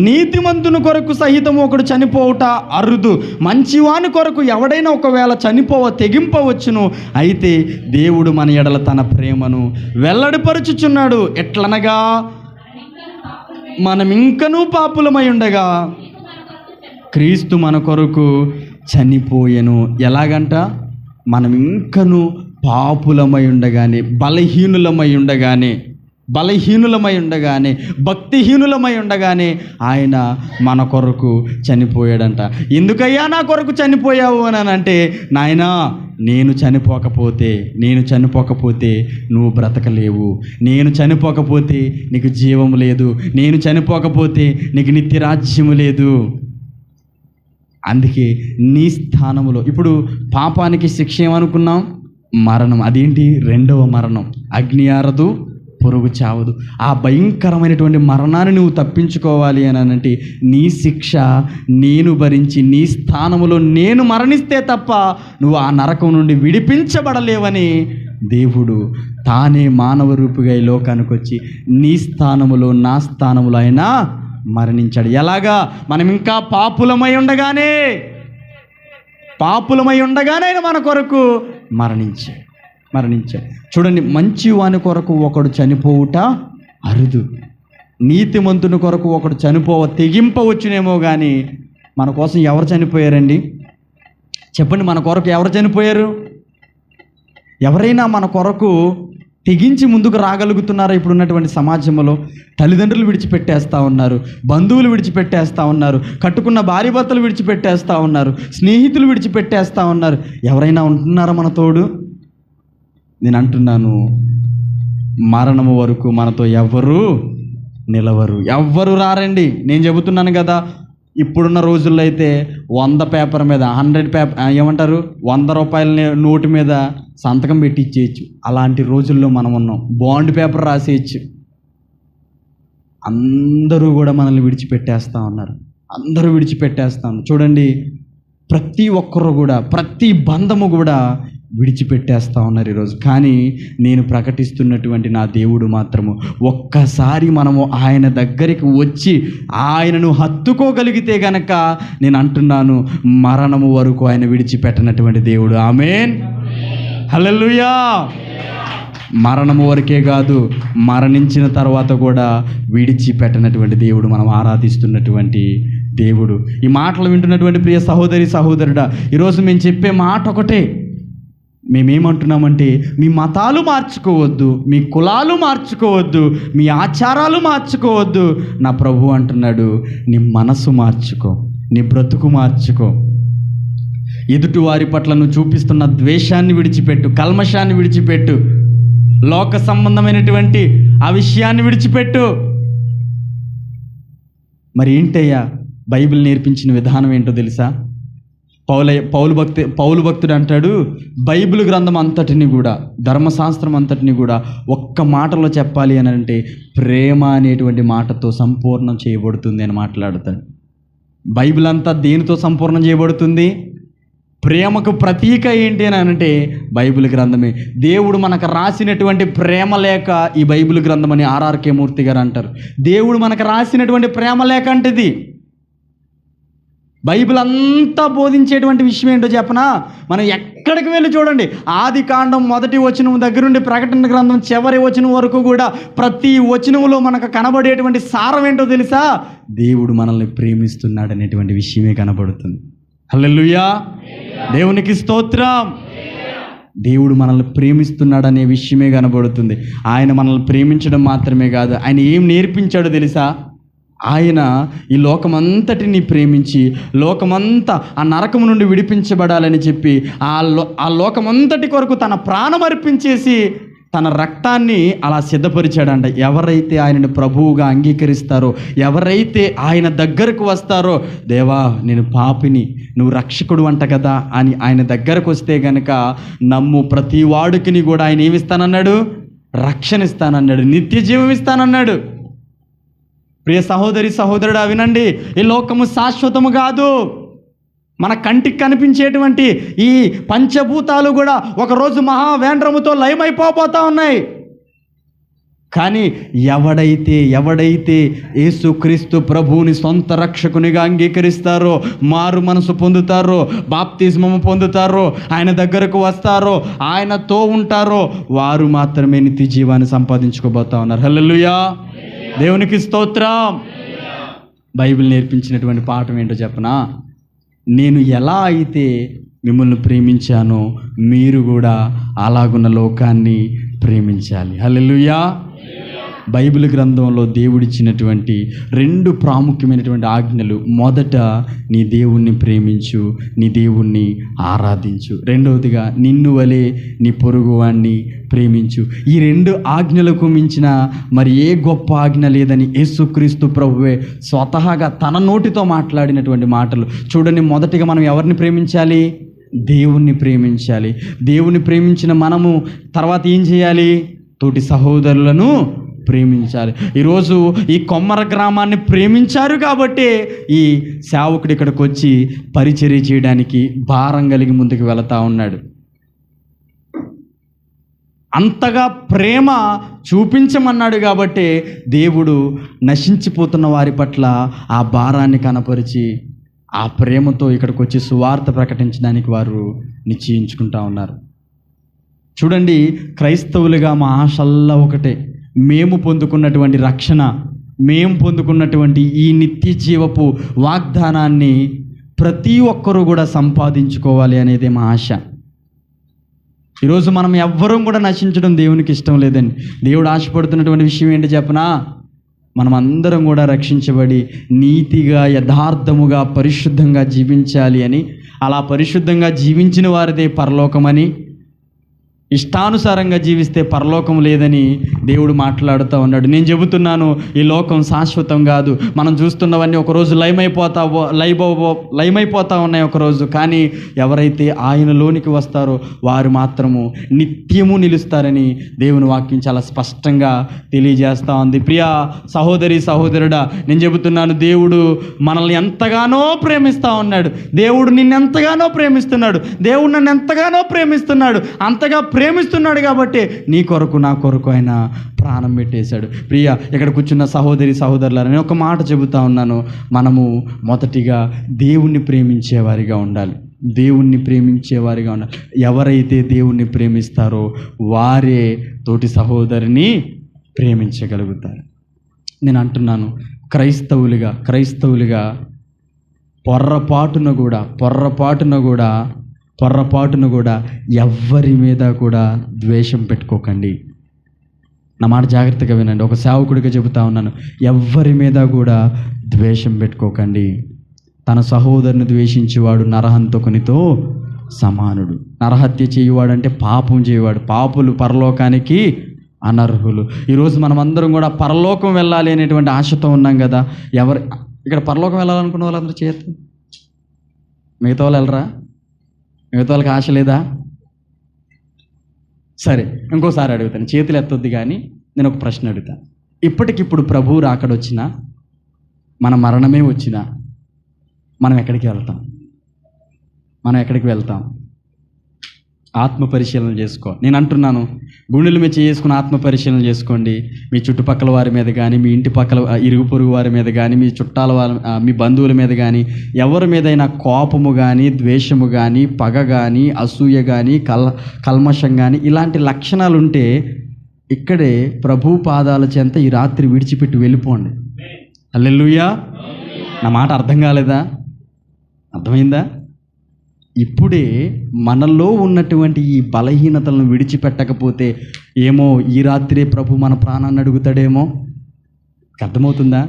నీతిమంతుని కొరకు సహితము ఒకడు చనిపోవుట అరుదు, మంచివాని కొరకు ఎవడైనా ఒకవేళ తెగింపవచ్చును. అయితే దేవుడు మన ఎడల తన ప్రేమను వెల్లడిపరుచుచున్నాడు. ఎట్లనగా మనం ఇంకనూ పాపులమై ఉండగా క్రీస్తు మన కొరకు చనిపోయెను. ఎలాగంట? మనం ఇంకనూ పాపులమై ఉండగానే, బలహీనులమై ఉండగానే, భక్తిహీనులమై ఉండగానే ఆయన మన కొరకు చనిపోయాడంట. ఎందుకయ్యా నా కొరకు చనిపోయావు అని అంటే, నాయనా నేను చనిపోకపోతే నువ్వు బ్రతకలేవు, నేను చనిపోకపోతే నీకు జీవం లేదు, నేను చనిపోకపోతే నీకు నిత్యరాజ్యము లేదు. అందుకే నీ స్థానంలో, ఇప్పుడు పాపానికి శిక్ష ఏమనుకున్నాం? మరణం. అదేంటి? 2వ మరణం. అగ్ని ఆరదు, పొరుగు చావదు. ఆ భయంకరమైనటువంటి మరణాన్ని నువ్వు తప్పించుకోవాలి అని అంటే, నీ శిక్ష నేను భరించి నీ స్థానములో నేను మరణిస్తే తప్ప నువ్వు ఆ నరకం నుండి విడిపించబడలేవని దేవుడు తానే మానవ రూపుగా ఈ లోకానికి వచ్చి నీ స్థానములో నా స్థానములో అయినా మరణించాడు. ఎలాగా? మనం ఇంకా పాపులమై ఉండగానే ఆయన మన కొరకు మరణించాడు. చూడండి, మంచి వాని కొరకు ఒకడు చనిపోవుట అరుదు, నీతిమంతుని కొరకు ఒకడు తెగింపవచ్చునేమో కానీ మన కోసం ఎవరు చనిపోయారండి? చెప్పండి, మన కొరకు ఎవరు చనిపోయారు? ఎవరైనా మన కొరకు తెగించి ముందుకు రాగలుగుతున్నారా? ఇప్పుడున్నటువంటి సమాజంలో తల్లిదండ్రులు విడిచిపెట్టేస్తూ ఉన్నారు, బంధువులు విడిచిపెట్టేస్తూ ఉన్నారు, కట్టుకున్న భార్య భర్తలు విడిచిపెట్టేస్తూ ఉన్నారు, స్నేహితులు విడిచిపెట్టేస్తూ ఉన్నారు. ఎవరైనా ఉంటున్నారా మన తోడు? నేను అంటున్నాను, మరణము వరకు మనతో ఎవ్వరూ నిలవరు, ఎవ్వరు రారండి. నేను చెబుతున్నాను కదా, ఇప్పుడున్న రోజుల్లో అయితే 100 పేపర్ మీద 100 పేపర్ ఏమంటారు 100 రూపాయల నోటు మీద సంతకం పెట్టి ఇచ్చేయచ్చు. అలాంటి రోజుల్లో మనం ఉన్నాం. బాండ్ పేపర్ రాసేయచ్చు. అందరూ కూడా మనల్ని విడిచిపెట్టేస్తూ ఉన్నారు. చూడండి, ప్రతి ఒక్కరు కూడా, ప్రతి బంధము కూడా విడిచిపెట్టేస్తూ ఉన్నారు ఈరోజు. కానీ నేను ప్రకటిస్తున్నటువంటి నా దేవుడు మాత్రము, ఒక్కసారి మనము ఆయన దగ్గరికి వచ్చి ఆయనను హత్తుకోగలిగితే గనక నేను అంటున్నాను, మరణము వరకు ఆయన విడిచిపెట్టనటువంటి దేవుడు. ఆమేన్, హల్లెలూయా. మరణము వరకే కాదు, మరణించిన తర్వాత కూడా విడిచిపెట్టనటువంటి దేవుడు మనం ఆరాధిస్తున్నటువంటి దేవుడు. ఈ మాటలు వింటున్నటువంటి ప్రియ సహోదరి సహోదరుడా, ఈరోజు మేము చెప్పే మాట ఒకటే. మేమేమంటున్నామంటే, మీ మతాలు మార్చుకోవద్దు, మీ కులాలు మార్చుకోవద్దు, మీ ఆచారాలు మార్చుకోవద్దు. నా ప్రభు అంటున్నాడు, నీ మనసు మార్చుకో, నీ బ్రతుకు మార్చుకో. ఎదుటి వారి పట్ల నువ్వు చూపిస్తున్న ద్వేషాన్ని విడిచిపెట్టు, కల్మషాన్ని విడిచిపెట్టు, లోక సంబంధమైనటువంటి ఆ విషయాన్ని విడిచిపెట్టు. మరి ఏంటయ్యా బైబిల్ నేర్పించిన విధానం ఏంటో తెలుసా? పౌలు భక్తుడు అంటాడు, బైబిల్ గ్రంథం అంతటిని కూడా, ధర్మశాస్త్రం అంతటిని కూడా ఒక్క మాటలో చెప్పాలి అని అంటే ప్రేమ అనేటువంటి మాటతో సంపూర్ణం చేయబడుతుంది అని మాట్లాడతాడు. బైబిల్ అంతా దేనితో సంపూర్ణం చేయబడుతుంది? ప్రేమకు ప్రతీక ఏంటి అని అంటే బైబిల్ గ్రంథమే. దేవుడు మనకు రాసినటువంటి ప్రేమ లేఖ ఈ బైబిల్ గ్రంథం అని ఆర్ఆర్కే మూర్తి గారు అంటారు. దేవుడు మనకు రాసినటువంటి ప్రేమ లేఖ అంటే ఇది. బైబిల్ అంతా బోధించేటువంటి విషయం ఏంటో చెప్పనా? మనం ఎక్కడికి వెళ్ళి చూడండి, ఆది కాండం 1వ వచనం దగ్గర నుండి ప్రకటన గ్రంథం చివరి వచనం వరకు కూడా ప్రతి వచనంలో మనకు కనబడేటువంటి సారం ఏంటో తెలుసా? దేవుడు మనల్ని ప్రేమిస్తున్నాడు అనేటువంటి విషయమే కనబడుతుంది. హల్లెలూయా, దేవునికి స్తోత్రం. దేవుడు మనల్ని ప్రేమిస్తున్నాడు అనే విషయమే కనబడుతుంది. ఆయన మనల్ని ప్రేమించడం మాత్రమే కాదు, ఆయన ఏం నేర్పించాడో తెలుసా? ఆయన ఈ లోకమంతటిని ప్రేమించి లోకమంతా ఆ నరకము నుండి విడిపించబడాలని చెప్పి ఆ లోకమంతటి కొరకు తన ప్రాణం అర్పించేసి తన రక్తాన్ని అలా సిద్ధపరిచాడంట. ఎవరైతే ఆయనను ప్రభువుగా అంగీకరిస్తారో, ఎవరైతే ఆయన దగ్గరకు వస్తారో, దేవా నేను పాపిని, నువ్వు రక్షకుడు అంట కదా అని ఆయన దగ్గరకు వస్తే గనక నమ్ము ప్రతి వాడికిని కూడా ఆయన ఏమిస్తానన్నాడు? రక్షణ ఇస్తానన్నాడు, నిత్య జీవం ఇస్తానన్నాడు. ప్రియ సహోదరి సహోదరుడా వినండి, ఈ లోకము శాశ్వతము కాదు. మన కంటికి కనిపించేటువంటి ఈ పంచభూతాలు కూడా ఒకరోజు మహావేంద్రముతో లయమైపోతా ఉన్నాయి. కానీ ఎవడైతే యేసుక్రీస్తు ప్రభువుని సొంత రక్షకునిగా అంగీకరిస్తారో, మారు మనసు పొందుతారో, బాప్తిస్మము పొందుతారో, ఆయన దగ్గరకు వస్తారో, ఆయనతో ఉంటారో, వారు మాత్రమే నిత్య జీవాన్ని సంపాదించుకోబోతా ఉన్నారు. హల్లెలూయా, దేవునికి స్తోత్రం. బైబిల్ నేర్పించినటువంటి పాఠం ఏంటో చెప్పనా? నేను ఎలా అయితే మిమ్మల్ని ప్రేమించానో మీరు కూడా అలాగున్న లోకాన్ని ప్రేమించాలి. హల్లెలూయా. బైబిల్ గ్రంథంలో దేవుడిచ్చినటువంటి 2 ప్రాముఖ్యమైనటువంటి ఆజ్ఞలు. మొదట నీ దేవుణ్ణి ప్రేమించు, నీ దేవుణ్ణి ఆరాధించు. రెండవదిగా నిన్ను వలె నీ పొరుగువాణ్ణి ప్రేమించు. ఈ 2 ఆజ్ఞలకు మించిన మరి ఏ గొప్ప ఆజ్ఞ లేదని యేసుక్రీస్తు ప్రభువే స్వతహాగా తన నోటితో మాట్లాడినటువంటి మాటలు. చూడండి, మొదటిగా మనం ఎవరిని ప్రేమించాలి? దేవుణ్ణి ప్రేమించాలి. దేవుణ్ణి ప్రేమించిన మనము తర్వాత ఏం చేయాలి? తోటి సహోదరులను ప్రేమించాలి. ఈరోజు ఈ కొమ్మర గ్రామాన్ని ప్రేమించారు కాబట్టి ఈ సేవకుడు ఇక్కడికి వచ్చి పరిచర్య చేయడానికి భారం కలిగి ముందుకు వెళతా ఉన్నాడు. అంతగా ప్రేమ చూపించమన్నాడు కాబట్టి దేవుడు నశించిపోతున్న వారి పట్ల ఆ భారాన్ని కనపరిచి ఆ ప్రేమతో ఇక్కడికి వచ్చి సువార్త ప్రకటించడానికి వారు నిశ్చయించుకుంటా ఉన్నారు. చూడండి, క్రైస్తవులుగా మా ఆశల్లా ఒకటే, మేము పొందుకున్నటువంటి రక్షణ, మేము పొందుకున్నటువంటి ఈ నిత్య జీవపు వాగ్దానాన్ని ప్రతి ఒక్కరూ కూడా సంపాదించుకోవాలి అనేది మా ఆశ. ఈరోజు మనం ఎవ్వరం కూడా నశించడం దేవునికి ఇష్టం లేదండి. దేవుడు ఆశపడుతున్నటువంటి విషయం ఏంటి చెప్పనా? మనం అందరం కూడా రక్షించబడి నీతిగా, యథార్థముగా, పరిశుద్ధంగా జీవించాలి అని. అలా పరిశుద్ధంగా జీవించిన వారిదే పరలోకమని, ఇష్టానుసారంగా జీవిస్తే పరలోకం లేదని దేవుడు మాట్లాడుతూ ఉన్నాడు. నేను చెబుతున్నాను, ఈ లోకం శాశ్వతం కాదు. మనం చూస్తున్నవన్నీ ఒకరోజు లయమైపోతా ఉన్నాయి ఒకరోజు. కానీ ఎవరైతే ఆయనలోనికి వస్తారో వారు మాత్రము నిత్యము నిలుస్తారని దేవుని వాక్యం చాలా స్పష్టంగా తెలియజేస్తూ ఉంది. ప్రియా సహోదరి సహోదరుడా, నేను చెబుతున్నాను, దేవుడు మనల్ని ఎంతగానో ప్రేమిస్తూ ఉన్నాడు. దేవుడు నిన్నెంతగానో ప్రేమిస్తున్నాడు. దేవుడు నన్ను ఎంతగానో ప్రేమిస్తున్నాడు. అంతగా ప్రేమిస్తున్నాడు కాబట్టి నీ కొరకు, నా కొరకు ఆయన ప్రాణం పెట్టేశాడు. ప్రియ, ఇక్కడ కూర్చున్న సహోదరి సహోదరులారా, నేను ఒక మాట చెబుతా ఉన్నాను. మనము మొదటిగా దేవుణ్ణి ప్రేమించేవారిగా ఉండాలి. దేవుణ్ణి ప్రేమించేవారిగా ఉండాలి. ఎవరైతే దేవుణ్ణి ప్రేమిస్తారో వారే తోటి సహోదరిని ప్రేమించగలుగుతారు. నేను అంటున్నాను, క్రైస్తవులుగా పొర్రపాటున కూడా ఎవ్వరి మీద కూడా ద్వేషం పెట్టుకోకండి. నా మాట జాగ్రత్తగా వినండి. ఒక సేవకుడిగా చెబుతా ఉన్నాను, ఎవ్వరి మీద కూడా ద్వేషం పెట్టుకోకండి. తన సహోదరుని ద్వేషించేవాడు నరహంతకునితో సమానుడు. నరహత్య చేయువాడంటే పాపం చేయవాడు. పాపులు పరలోకానికి అనర్హులు. ఈరోజు మనం అందరం కూడా పరలోకం వెళ్ళాలి అనేటువంటి ఆశతో ఉన్నాం కదా. ఇక్కడ పరలోకం వెళ్ళాలనుకున్న వాళ్ళందరూ చేయొద్దు. మిగతా వాళ్ళు వెళ్ళరా? మిగతా వాళ్ళకి ఆశ లేదా? సరే, ఇంకోసారి అడుగుతాను, చేతులు ఎత్తొద్దు కానీ నేను ఒక ప్రశ్న అడుగుతాను. ఇప్పటికిప్పుడు ప్రభువు రాకడొచ్చినా, మన మరణమే వచ్చినా మనం ఎక్కడికి వెళ్తాం? మనం ఎక్కడికి వెళ్తాం? ఆత్మ పరిశీలన చేసుకో. నేను అంటున్నాను, గుండెల మీద చేసుకుని ఆత్మ పరిశీలన చేసుకోండి. మీ చుట్టుపక్కల వారి మీద కానీ, మీ ఇంటి పక్కల ఇరుగు పొరుగు వారి మీద కానీ, మీ చుట్టాల వారి, మీ బంధువుల మీద కానీ, ఎవరి మీదైనా కోపము కానీ, ద్వేషము కానీ, పగ కానీ, అసూయ కానీ, కల్మషం కానీ ఇలాంటి లక్షణాలు ఉంటే ఇక్కడే ప్రభు పాదాల చెంత ఈ రాత్రి విడిచిపెట్టి వెళ్ళిపోండి. హల్లెలూయా. నా మాట అర్థం కాలేదా? అర్థమైందా? ఇప్పుడే మనలో ఉన్నటువంటి ఈ బలహీనతలను విడిచిపెట్టకపోతే ఏమో ఈ రాత్రే ప్రభు మన ప్రాణాన్ని అడుగుతాడేమో. అర్థమవుతుందా?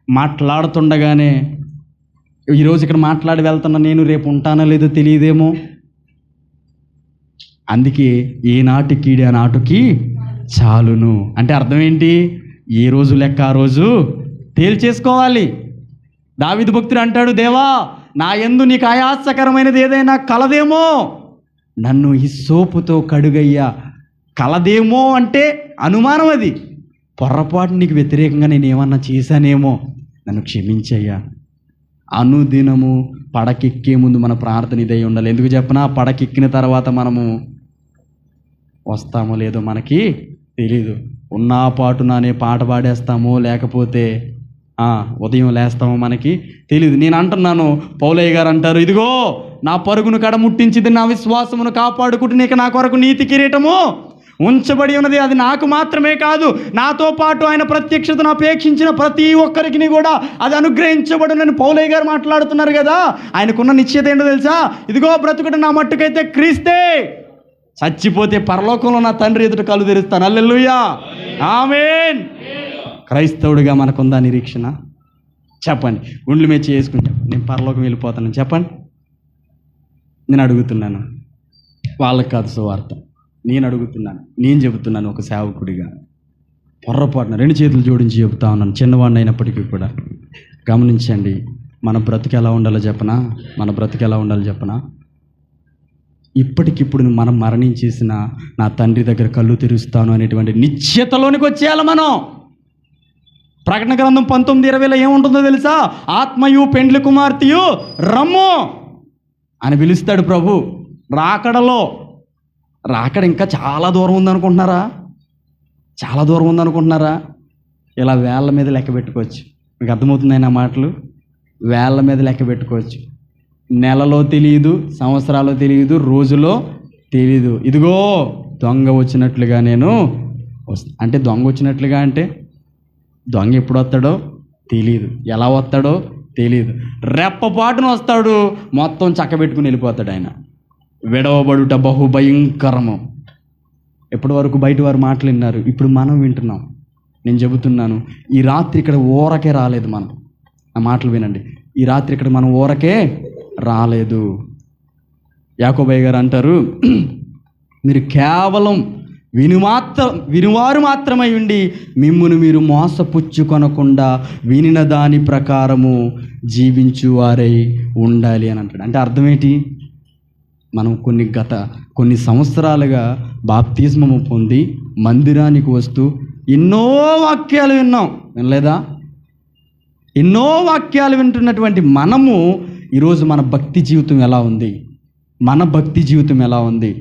మాట్లాడుతుండగానే ఈరోజు ఇక్కడ మాట్లాడి వెళ్తున్నా, నేను రేపు ఉంటానో లేదో తెలియదేమో. అందుకే ఏనాటి కీడే నాటుకి చాలును అంటే అర్థం ఏంటి? ఏ రోజు లెక్క ఆ రోజు తేల్చేసుకోవాలి. దావీదు భక్తుడు అంటాడు, దేవా నా యందు నీకు ఆయాసకరమైనది ఏదైనా కలదేమో, నన్ను హిస్సోపుతో కడుగయ్యా. కలదేమో అంటే అనుమానం, అది పొరపాటు నీకు వ్యతిరేకంగా నేను ఏమన్నా చేశానేమో, నన్ను క్షమించయ్యా. అనుదినము పడకెక్కే ముందు మన ప్రార్థన ఇదై ఉండాలి. ఎందుకు చెప్పనా? పడకెక్కిన తర్వాత మనము వస్తామో లేదో మనకి తెలీదు. ఉన్నా పాటున అనే పాట పాడేస్తామో లేకపోతే ఉదయం లేస్తామో మనకి తెలీదు. నేను అంటున్నాను, పౌలయ్య గారు అంటారు, ఇదిగో నా పరుగును కడముట్టించింది, నా విశ్వాసమును కాపాడుకుంటూ నీకు నా కొరకు నీతి కిరీటము ఉంచబడి ఉన్నది. అది నాకు మాత్రమే కాదు, నాతో పాటు ఆయన ప్రత్యక్షతను అపేక్షించిన ప్రతి ఒక్కరికి కూడా అది అనుగ్రహించబడునని పౌలయ్య గారు మాట్లాడుతున్నారు కదా. ఆయనకున్న నిశ్చయత ఏంటో తెలుసా? ఇదిగో బ్రతుకుట నా మట్టుకైతే క్రీస్తే, చచ్చిపోతే పరలోకంలో నా తండ్రి ఎదుట కళ్ళు తెరుస్తాను. హల్లెలూయా, ఆమేన్. క్రైస్తవుడిగా మనకుందా నిరీక్షణ? చెప్పండి. గుండెల మీద చేసుకుని చెప్పండి, నేను పరలోకం వెళ్ళిపోతానని చెప్పండి. నేను అడుగుతున్నాను, వాళ్ళకి కాదు సువార్త, నేను అడుగుతున్నాను, నేను చెబుతున్నాను ఒక సేవకుడిగా. పొర్రపాటున 2 చేతులు జోడించి చెబుతా ఉన్నాను, చిన్నవాడిని అయినప్పటికీ కూడా. గమనించండి, మన బ్రతుకు ఎలా ఉండాలో చెప్పనా? మన బ్రతుకు ఎలా ఉండాలో చెప్పనా? ఇప్పటికిప్పుడు మనం మరణించేసిన నా తండ్రి దగ్గర కళ్ళు తెరుస్తాను అనేటువంటి నిశ్చయతలోనికి వచ్చేయాలి మనం. ప్రకటన గ్రంథం 19:20 ఏముంటుందో తెలుసా? ఆత్మయు పెండ్లి కుమార్తెయు రమ్ము అని పిలుస్తాడు ప్రభు. రాకడలో, రాకడ ఇంకా చాలా దూరం ఉందనుకుంటున్నారా? చాలా దూరం ఉందనుకుంటున్నారా? ఇలా వేళ్ళ మీద లెక్క పెట్టుకోవచ్చు. మీకు అర్థమవుతున్నాయి నా మాటలు? వేళ్ళ మీద లెక్క పెట్టుకోవచ్చు. నెలలో తెలియదు, సంవత్సరాలు తెలియదు, రోజులో తెలీదు. ఇదిగో దొంగ వచ్చినట్లుగా నేను అంటే దొంగ వచ్చినట్లుగా అంటే దొంగ ఎప్పుడు వస్తాడో తెలీదు, ఎలా వస్తాడో తెలీదు. రెప్పపాటున వస్తాడు, మొత్తం చక్కబెట్టుకుని వెళ్ళిపోతాడు ఆయన. విడవబడుట బహుభయంకరము. ఎప్పటి వరకు బయట వారు మాటలు విన్నారు, ఇప్పుడు మనం వింటున్నాం. నేను చెబుతున్నాను, ఈ రాత్రి ఇక్కడ ఊరకే రాలేదు మనం. ఆ మాటలు వినండి, ఈ రాత్రి ఇక్కడ మనం ఊరకే రాలేదు. యాకోబయ్య గారు అంటారు, మీరు కేవలం వినువారు మాత్రమై ఉండి మిమ్మును మీరు మోసపుచ్చుకొనకుండా వినిన దాని ప్రకారము జీవించువారై ఉండాలి అని అంటాడు. అంటే అర్థం ఏంటి? మనం కొన్ని సంవత్సరాలుగా బాప్తిస్మము పొంది మందిరానికి వస్తూ ఎన్నో వాక్యాలు విన్నాం, వినలేదా? ఎన్నో వాక్యాలు వింటున్నటువంటి మనము ఈరోజు మన భక్తి జీవితం ఎలా ఉంది? మన భక్తి జీవితం ఎలా ఉంది?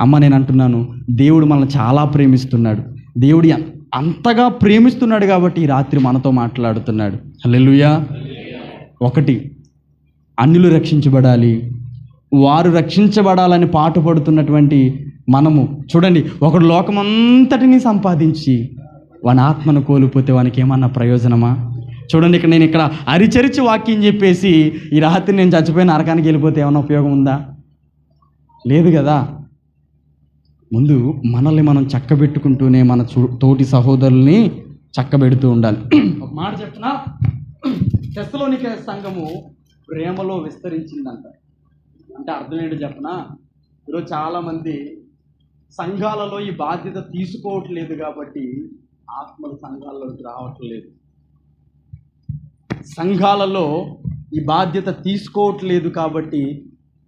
అమ్మ, నేను అంటున్నాను, దేవుడు మనల్ని చాలా ప్రేమిస్తున్నాడు. దేవుడు అంతగా ప్రేమిస్తున్నాడు కాబట్టి ఈ రాత్రి మనతో మాట్లాడుతున్నాడు. హల్లెలూయా. 1, అన్యులు రక్షించబడాలి, వారు రక్షించబడాలని పాటుపడుతున్నటువంటి మనము. చూడండి, ఒకడు లోకమంతటిని సంపాదించి వాని ఆత్మను కోల్పోతే వానికి ఏమన్నా ప్రయోజనమా? చూడండి, నేను ఇక్కడ అరిచరిచి వాక్యం చెప్పేసి ఈ రాత్రి నేను చచ్చిపోయిన నరకానికి వెళ్ళిపోతే ఏమన్నా ఉపయోగం ఉందా? లేదు కదా. ముందు మనల్ని మనం చక్కబెట్టుకుంటూనే మన తోటి సహోదరుల్ని చక్కబెడుతూ ఉండాలి. ఒక మాట చెప్తున్నా, తెస్సలోనికే సంఘము ప్రేమలో విస్తరించిందంట. అంటే అర్థం ఏంటో చెప్పనా? ఈరోజు చాలామంది సంఘాలలో ఈ బాధ్యత తీసుకోవట్లేదు కాబట్టి ఆత్మల సంఘాల్లోకి రావట్లేదు. సంఘాలలో ఈ బాధ్యత తీసుకోవట్లేదు. కాబట్టి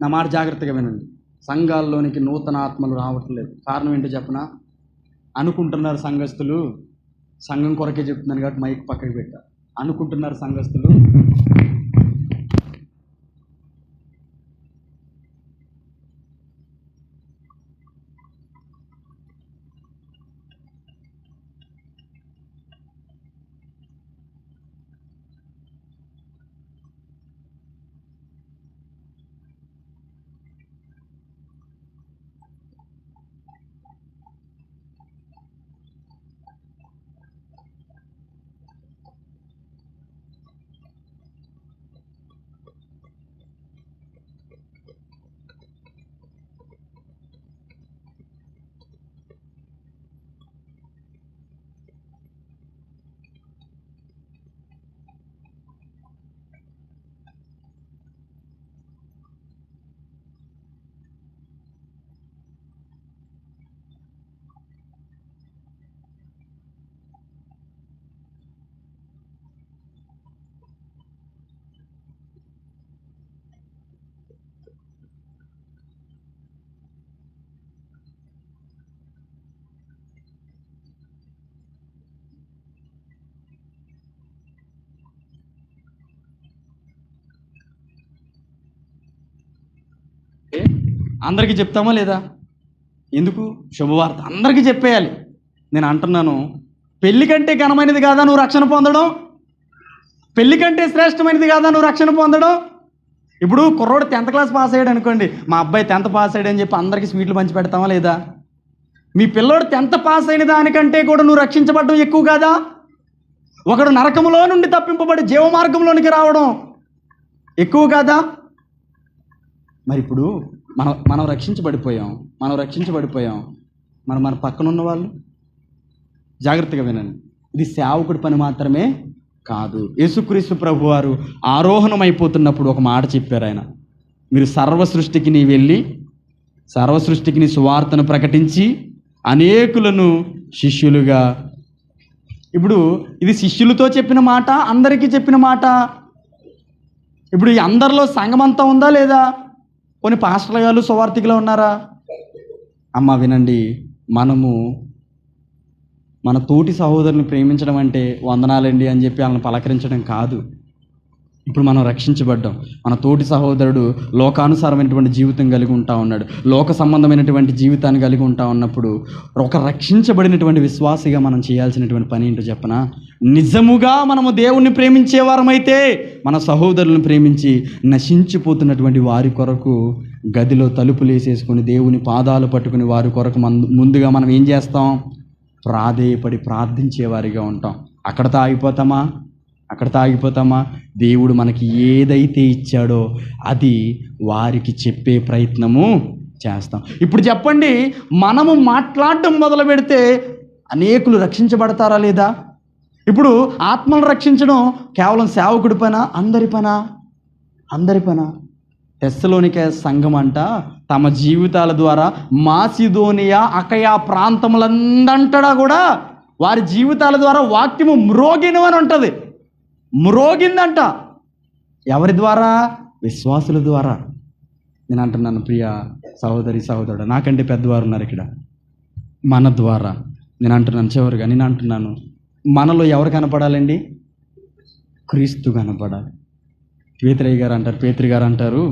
నా మాట జాగ్రత్తగా వినండి. సంఘాల్లోనికి నూతన ఆత్మలు రావట్లేదు. కారణం ఏంటో చెప్పనా? అనుకుంటున్నారు సంఘస్థులు, సంఘం కొరకే చెప్తున్నాను కాబట్టి మైక్ పక్కకి పెట్టా, అనుకుంటున్నారు సంఘస్థులు అందరికీ చెప్తామా లేదా? ఎందుకు? శుభవార్త అందరికీ చెప్పేయాలి. నేను అంటున్నాను, పెళ్లి కంటే ఘనమైనది కాదా నువ్వు రక్షణ పొందడం? పెళ్లి కంటే శ్రేష్టమైనది కాదా నువ్వు రక్షణ పొందడం? ఇప్పుడు కుర్రోడు 10th క్లాస్ పాస్ అయ్యాడు అనుకోండి, మా అబ్బాయి 10th పాస్ అయ్యాడు అని చెప్పి అందరికీ స్వీట్లు పంచి పెడతామా లేదా? మీ పిల్లోడు 10th పాస్ అయిన దానికంటే కూడా నువ్వు రక్షించబడడం ఎక్కువ కాదా? ఒకడు నరకములో నుండి తప్పింపబడి జీవ మార్గంలోనికి రావడం ఎక్కువ కాదా? మరి ఇప్పుడు మనం రక్షించబడిపోయాం. మన పక్కన ఉన్న వాళ్ళు జాగ్రత్తగా వినండి. ఇది సేవకుడి పని మాత్రమే కాదు. యేసుక్రీస్తు ప్రభువారు ఆరోహణం అయిపోతున్నప్పుడు ఒక మాట చెప్పారు. ఆయన, మీరు సర్వ సృష్టికి నీ వెళ్ళి సర్వ సృష్టికి నీ సువార్తను ప్రకటించి అనేకులను శిష్యులుగా. ఇప్పుడు ఇది శిష్యులతో చెప్పిన మాట, అందరికీ చెప్పిన మాట. ఇప్పుడు ఈ అందరిలో సంఘమంతా ఉందా లేదా? కొన్ని పాస్టర్ల గారు సువార్థికులు ఉన్నారా? అమ్మ వినండి, మనము మన తోటి సహోదరుని ప్రేమించడం అంటే వందనాలండి అని చెప్పి వాళ్ళని పలకరించడం కాదు. ఇప్పుడు మనం రక్షించబడ్డాం. మన తోటి సహోదరుడు లోకానుసారమైనటువంటి జీవితం కలిగి ఉంటా ఉన్నాడు, లోక సంబంధమైనటువంటి జీవితాన్ని కలిగి ఉంటా ఉన్నప్పుడు ఒక రక్షించబడినటువంటి విశ్వాసిగా మనం చేయాల్సినటువంటి పని ఏంటో చెప్పనా? నిజముగా మనము దేవుణ్ణి ప్రేమించేవారమైతే మన సహోదరులను ప్రేమించి నశించిపోతున్నటువంటి వారి కొరకు గదిలో తలుపులు వేసేసుకొని దేవుని పాదాలు పట్టుకుని వారి కొరకు ముందుగా మనం ఏం చేస్తాం? ప్రాధేయపడి ప్రార్థించేవారిగా ఉంటాం. అక్కడతో ఆగిపోతామా? దేవుడు మనకి ఏదైతే ఇచ్చాడో అది వారికి చెప్పే ప్రయత్నము చేస్తాం. ఇప్పుడు చెప్పండి, మనము మాట్లాడటం మొదలు పెడితే అనేకులు రక్షించబడతారా లేదా? ఇప్పుడు ఆత్మను రక్షించడం కేవలం సేవకుడి పనా? అందరి పనా? తెస్సలోనికే సంఘం అంట తమ జీవితాల ద్వారా మాసిదోనియా, అకయా ప్రాంతములందంటడా కూడా వారి జీవితాల ద్వారా వాక్యము మ్రోగినవని ఉంటుంది. మ్రోగిందంట. ఎవరి ద్వారా? విశ్వాసుల ద్వారా. నేను అంటున్నాను, ప్రియ సహోదరి సహోదరుడు, నాకంటే పెద్దవారు ఉన్నారు ఇక్కడ, మన ద్వారా నేను అంటున్నాను. చివరిగా నేను అంటున్నాను, మనలో ఎవరు కనపడాలండి? క్రీస్తు కనపడాలి. పేతురు గారు అంటారు,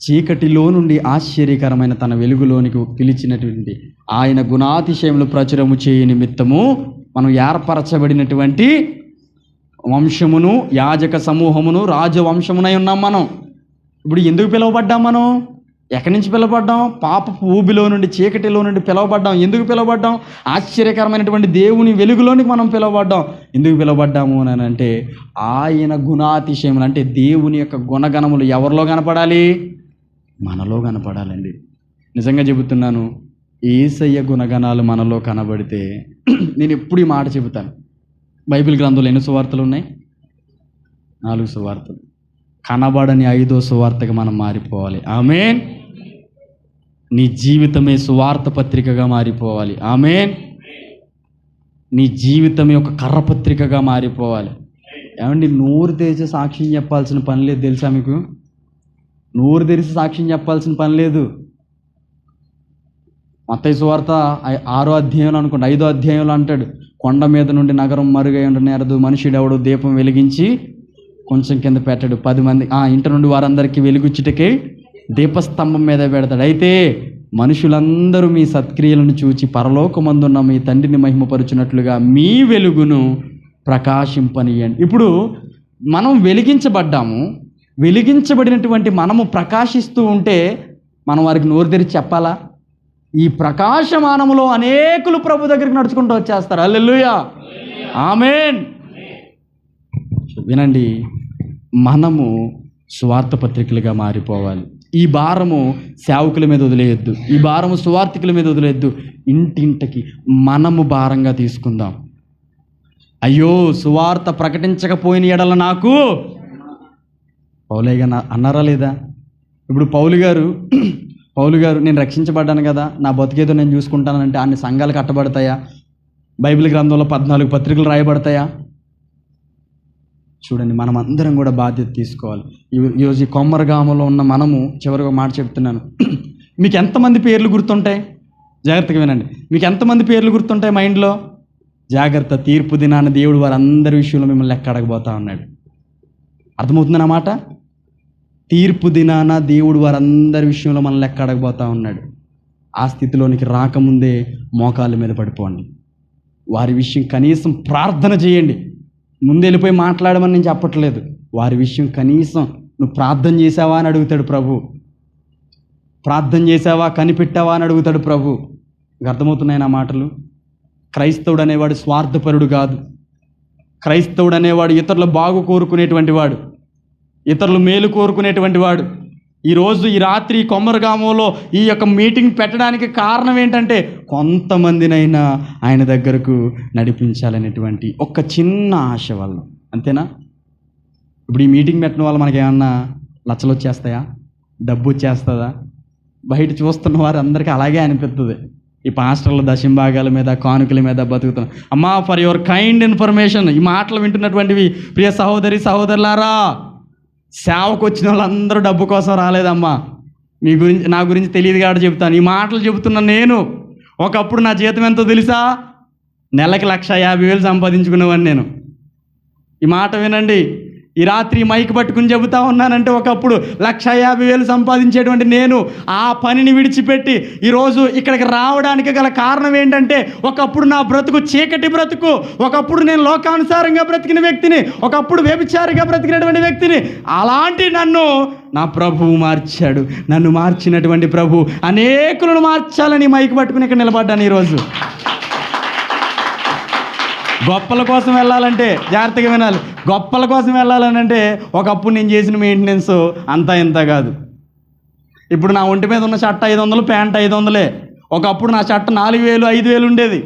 చీకటిలో నుండి ఆశ్చర్యకరమైన తన వెలుగులోనికి పిలిచినటువంటి ఆయన గుణాతిశయములు ప్రచురము చేయ నిమిత్తము మనం ఏర్పరచబడినటువంటి వంశమును, యాజక సమూహమును, రాజవంశమునై ఉన్నాం మనం. ఇప్పుడు ఎందుకు పిలువబడ్డాం? మనం ఎక్కడి నుంచి పిలువబడ్డాం? పాపపు ఊబిలో నుండి, చీకటిలో నుండి పిలువబడ్డాం. ఎందుకు పిలువబడ్డాం? ఆశ్చర్యకరమైనటువంటి దేవుని వెలుగులోనికి మనం పిలువబడ్డాం. ఎందుకు పిలువబడ్డాము అని అంటే ఆయన గుణాతిశయములు, అంటే దేవుని యొక్క గుణగణములు ఎవరిలో కనపడాలి? మనలో కనపడాలండి. నిజంగా చెబుతున్నాను, యేసయ్య గుణగణాలు మనలో కనబడితే, నేను ఎప్పుడు ఈ మాట చెబుతాను, బైబిల్ గ్రంథంలో ఎన్ని సువార్తలు ఉన్నాయి? 4 సువార్తలు. కనబడని 5వ సువార్తగా మనం మారిపోవాలి. ఆమేన్. నీ జీవితమే సువార్త పత్రికగా మారిపోవాలి. ఆమేన్. నీ జీవితమే ఒక కర్రపత్రికగా మారిపోవాలి. ఏమండి, నోరు తెరిచి సాక్ష్యం చెప్పాల్సిన పని లేదు తెలుసా మీకు? నోరు తెరిచి సాక్ష్యం చెప్పాల్సిన పని లేదు. మత్తయి సువార్త 6వ అధ్యాయంలో అనుకోండి, 5వ అధ్యాయంలో అంటాడు, కొండ మీద నుండి నగరం మరుగై ఉండనేరదు, మనుషుడెవడు దీపం వెలిగించి కొంచెం కింద పెట్టాడు, 10 మంది ఇంటి నుండి వారందరికీ వెలుగుచ్చుటకే దీపస్తంభం మీద పెడతాడు. అయితే మనుషులందరూ మీ సత్క్రియలను చూచి పరలోకమందున్న మీ తండ్రిని మహిమపరుచున్నట్లుగా మీ వెలుగును ప్రకాశింపనీయండి. ఇప్పుడు మనం వెలిగించబడ్డాము, వెలిగించబడినటువంటి మనము ప్రకాశిస్తూ ఉంటే మనం వారికి నోరు తెరిచి చెప్పాలా? ఈ ప్రకాశమానములో అనేకులు ప్రభు దగ్గరికి నడుచుకుంటూ వచ్చేస్తారు. హల్లెలూయా, ఆమేన్. వినండి, మనము సువార్త పత్రికలుగా మారిపోవాలి. ఈ భారము సేవకుల మీద వదిలేయొద్దు, ఈ భారము సువార్థికుల మీద వదిలేయొద్దు. ఇంటింటికి మనము భారంగా తీసుకుందాం. అయ్యో, సువార్త ప్రకటించకపోయిన ఎడల నాకు పౌలయ్య అన్నారా లేదా? ఇప్పుడు పౌలు గారు నేను రక్షించబడ్డాను కదా, నా బతికేదో నేను చూసుకుంటానంటే అన్ని సంఘాలు కట్టబడతాయా? బైబిల్ గ్రంథంలో 14 పత్రికలు రాయబడతాయా? చూడండి, మనం అందరం కూడా బాధ్యత తీసుకోవాలి. ఈరోజు ఈ కొమ్మరగామలో ఉన్న మనము, చివరిగా మాట చెప్తున్నాను, మీకు ఎంతమంది పేర్లు గుర్తుంటాయి? జాగ్రత్తగా వినండి. మీకు ఎంతమంది పేర్లు గుర్తుంటాయి మైండ్లో? జాగ్రత్త, తీర్పు దినాన దేవుడు వారందరి విషయంలో మిమ్మల్ని లెక్క అడగబోతా ఉన్నాడు. అర్థమవుతుంది నా మాట? తీర్పు దినాన దేవుడు వారందరి విషయంలో మనం లెక్క అడగబోతా ఉన్నాడు. ఆ స్థితిలోనికి రాకముందే మోకాళ్ళ మీద పడిపోండి. వారి విషయం కనీసం ప్రార్థన చేయండి. ముందు వెళ్ళిపోయి మాట్లాడమని నేను చెప్పట్లేదు. వారి విషయం కనీసం నువ్వు ప్రార్థన చేసావా అని అడుగుతాడు ప్రభు. ప్రార్థన చేసావా, కనిపెట్టావా అని అడుగుతాడు ప్రభు. మీకు అర్థమవుతున్నాయి నా మాటలు? క్రైస్తవుడు అనేవాడు స్వార్థపరుడు కాదు. క్రైస్తవుడు అనేవాడు ఇతరుల బాగు కోరుకునేటువంటి వాడు, ఇతరులు మేలు కోరుకునేటువంటి వాడు. ఈరోజు ఈ రాత్రి కొమ్మరగామంలో ఈ యొక్క మీటింగ్ పెట్టడానికి కారణం ఏంటంటే కొంతమందినైనా ఆయన దగ్గరకు నడిపించాలనేటువంటి ఒక చిన్న ఆశ వల్ల, అంతేనా? ఇప్పుడు ఈ మీటింగ్ పెట్టడం వల్ల మనకి ఏమన్నా లచ్చలు వచ్చేస్తాయా? డబ్బు వచ్చేస్తుందా? బయట చూస్తున్న వారు అందరికీ అలాగే అనిపిస్తుంది. ఈ పాస్టర్ల దశంభాగాల మీద, కానుకల మీద బతుకుతున్నాం. అమ్మా, ఫర్ యువర్ కైండ్ ఇన్ఫర్మేషన్, ఈ మాటలు వింటున్నటువంటివి ప్రియ సహోదరులారా, సేవకు వచ్చిన వాళ్ళందరూ డబ్బు కోసం రాలేదమ్మా. నా గురించి తెలియదు కాబట్టి చెప్తాను. ఈ మాటలు చెబుతున్నా నేను. ఒకప్పుడు నా జీతం ఎంతో తెలుసా? నెలకి 1,50,000 సంపాదించుకునేవాడిని నేను. ఈ మాట వినండి. ఈ రాత్రి మైక్ పట్టుకుని చెబుతా ఉన్నానంటే ఒకప్పుడు 1,50,000 సంపాదించేటువంటి నేను ఆ పనిని విడిచిపెట్టి ఈరోజు ఇక్కడికి రావడానికి గల కారణం ఏంటంటే, ఒకప్పుడు నా బ్రతుకు చీకటి బ్రతుకు, ఒకప్పుడు నేను లోకానుసారంగా బ్రతికిన వ్యక్తిని, ఒకప్పుడు వ్యభిచారిగా బ్రతికినటువంటి వ్యక్తిని. అలాంటి నన్ను నా ప్రభువు మార్చాడు. నన్ను మార్చినటువంటి ప్రభు అనేకులను మార్చాలని మైక్ పట్టుకుని ఇక్కడ నిలబడ్డాను ఈరోజు. గొప్పల కోసం వెళ్ళాలంటే, జాగ్రత్తగా వినాలి, గొప్పల కోసం వెళ్ళాలనంటే ఒకప్పుడు నేను చేసిన మెయింటెనెన్స్ అంతా ఇంత కాదు. ఇప్పుడు నా ఒంటి మీద ఉన్న షర్ట్ 500, ప్యాంట్ 500. ఒకప్పుడు నా షర్ట్ 4,000, 5,000 ఉండేది.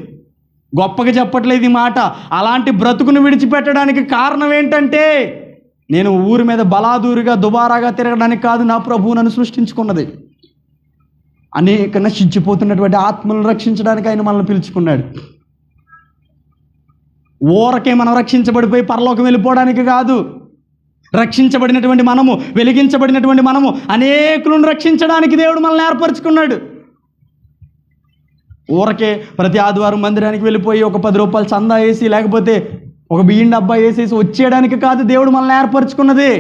గొప్పగా చెప్పట్లేదు ఈ మాట. అలాంటి బ్రతుకును విడిచిపెట్టడానికి కారణం ఏంటంటే, నేను ఊరి మీద బలాదూరుగా దుబారాగా తిరగడానికి కాదు, నా ప్రభువు నన్ను సృష్టించుకున్నది. అనేక నశించిపోతున్నటువంటి ఆత్మలను రక్షించడానికి ఆయన మనల్ని పిలుచుకున్నాడు. ఊరకే మనం రక్షించబడిపోయి పరలోకం వెళ్ళిపోవడానికి కాదు. రక్షించబడినటువంటి మనము, వెలిగించబడినటువంటి మనము అనేకులను రక్షించడానికి దేవుడు మనల్ని ఏర్పరచుకున్నాడు. ఊరకే ప్రతి ఆదివారం మందిరానికి వెళ్ళిపోయి ఒక 10 రూపాయలు చందా వేసి, లేకపోతే ఒక బియ్యం డబ్బా వేసేసి వచ్చేయడానికి కాదు దేవుడు మనల్ని ఏర్పరచుకున్నది.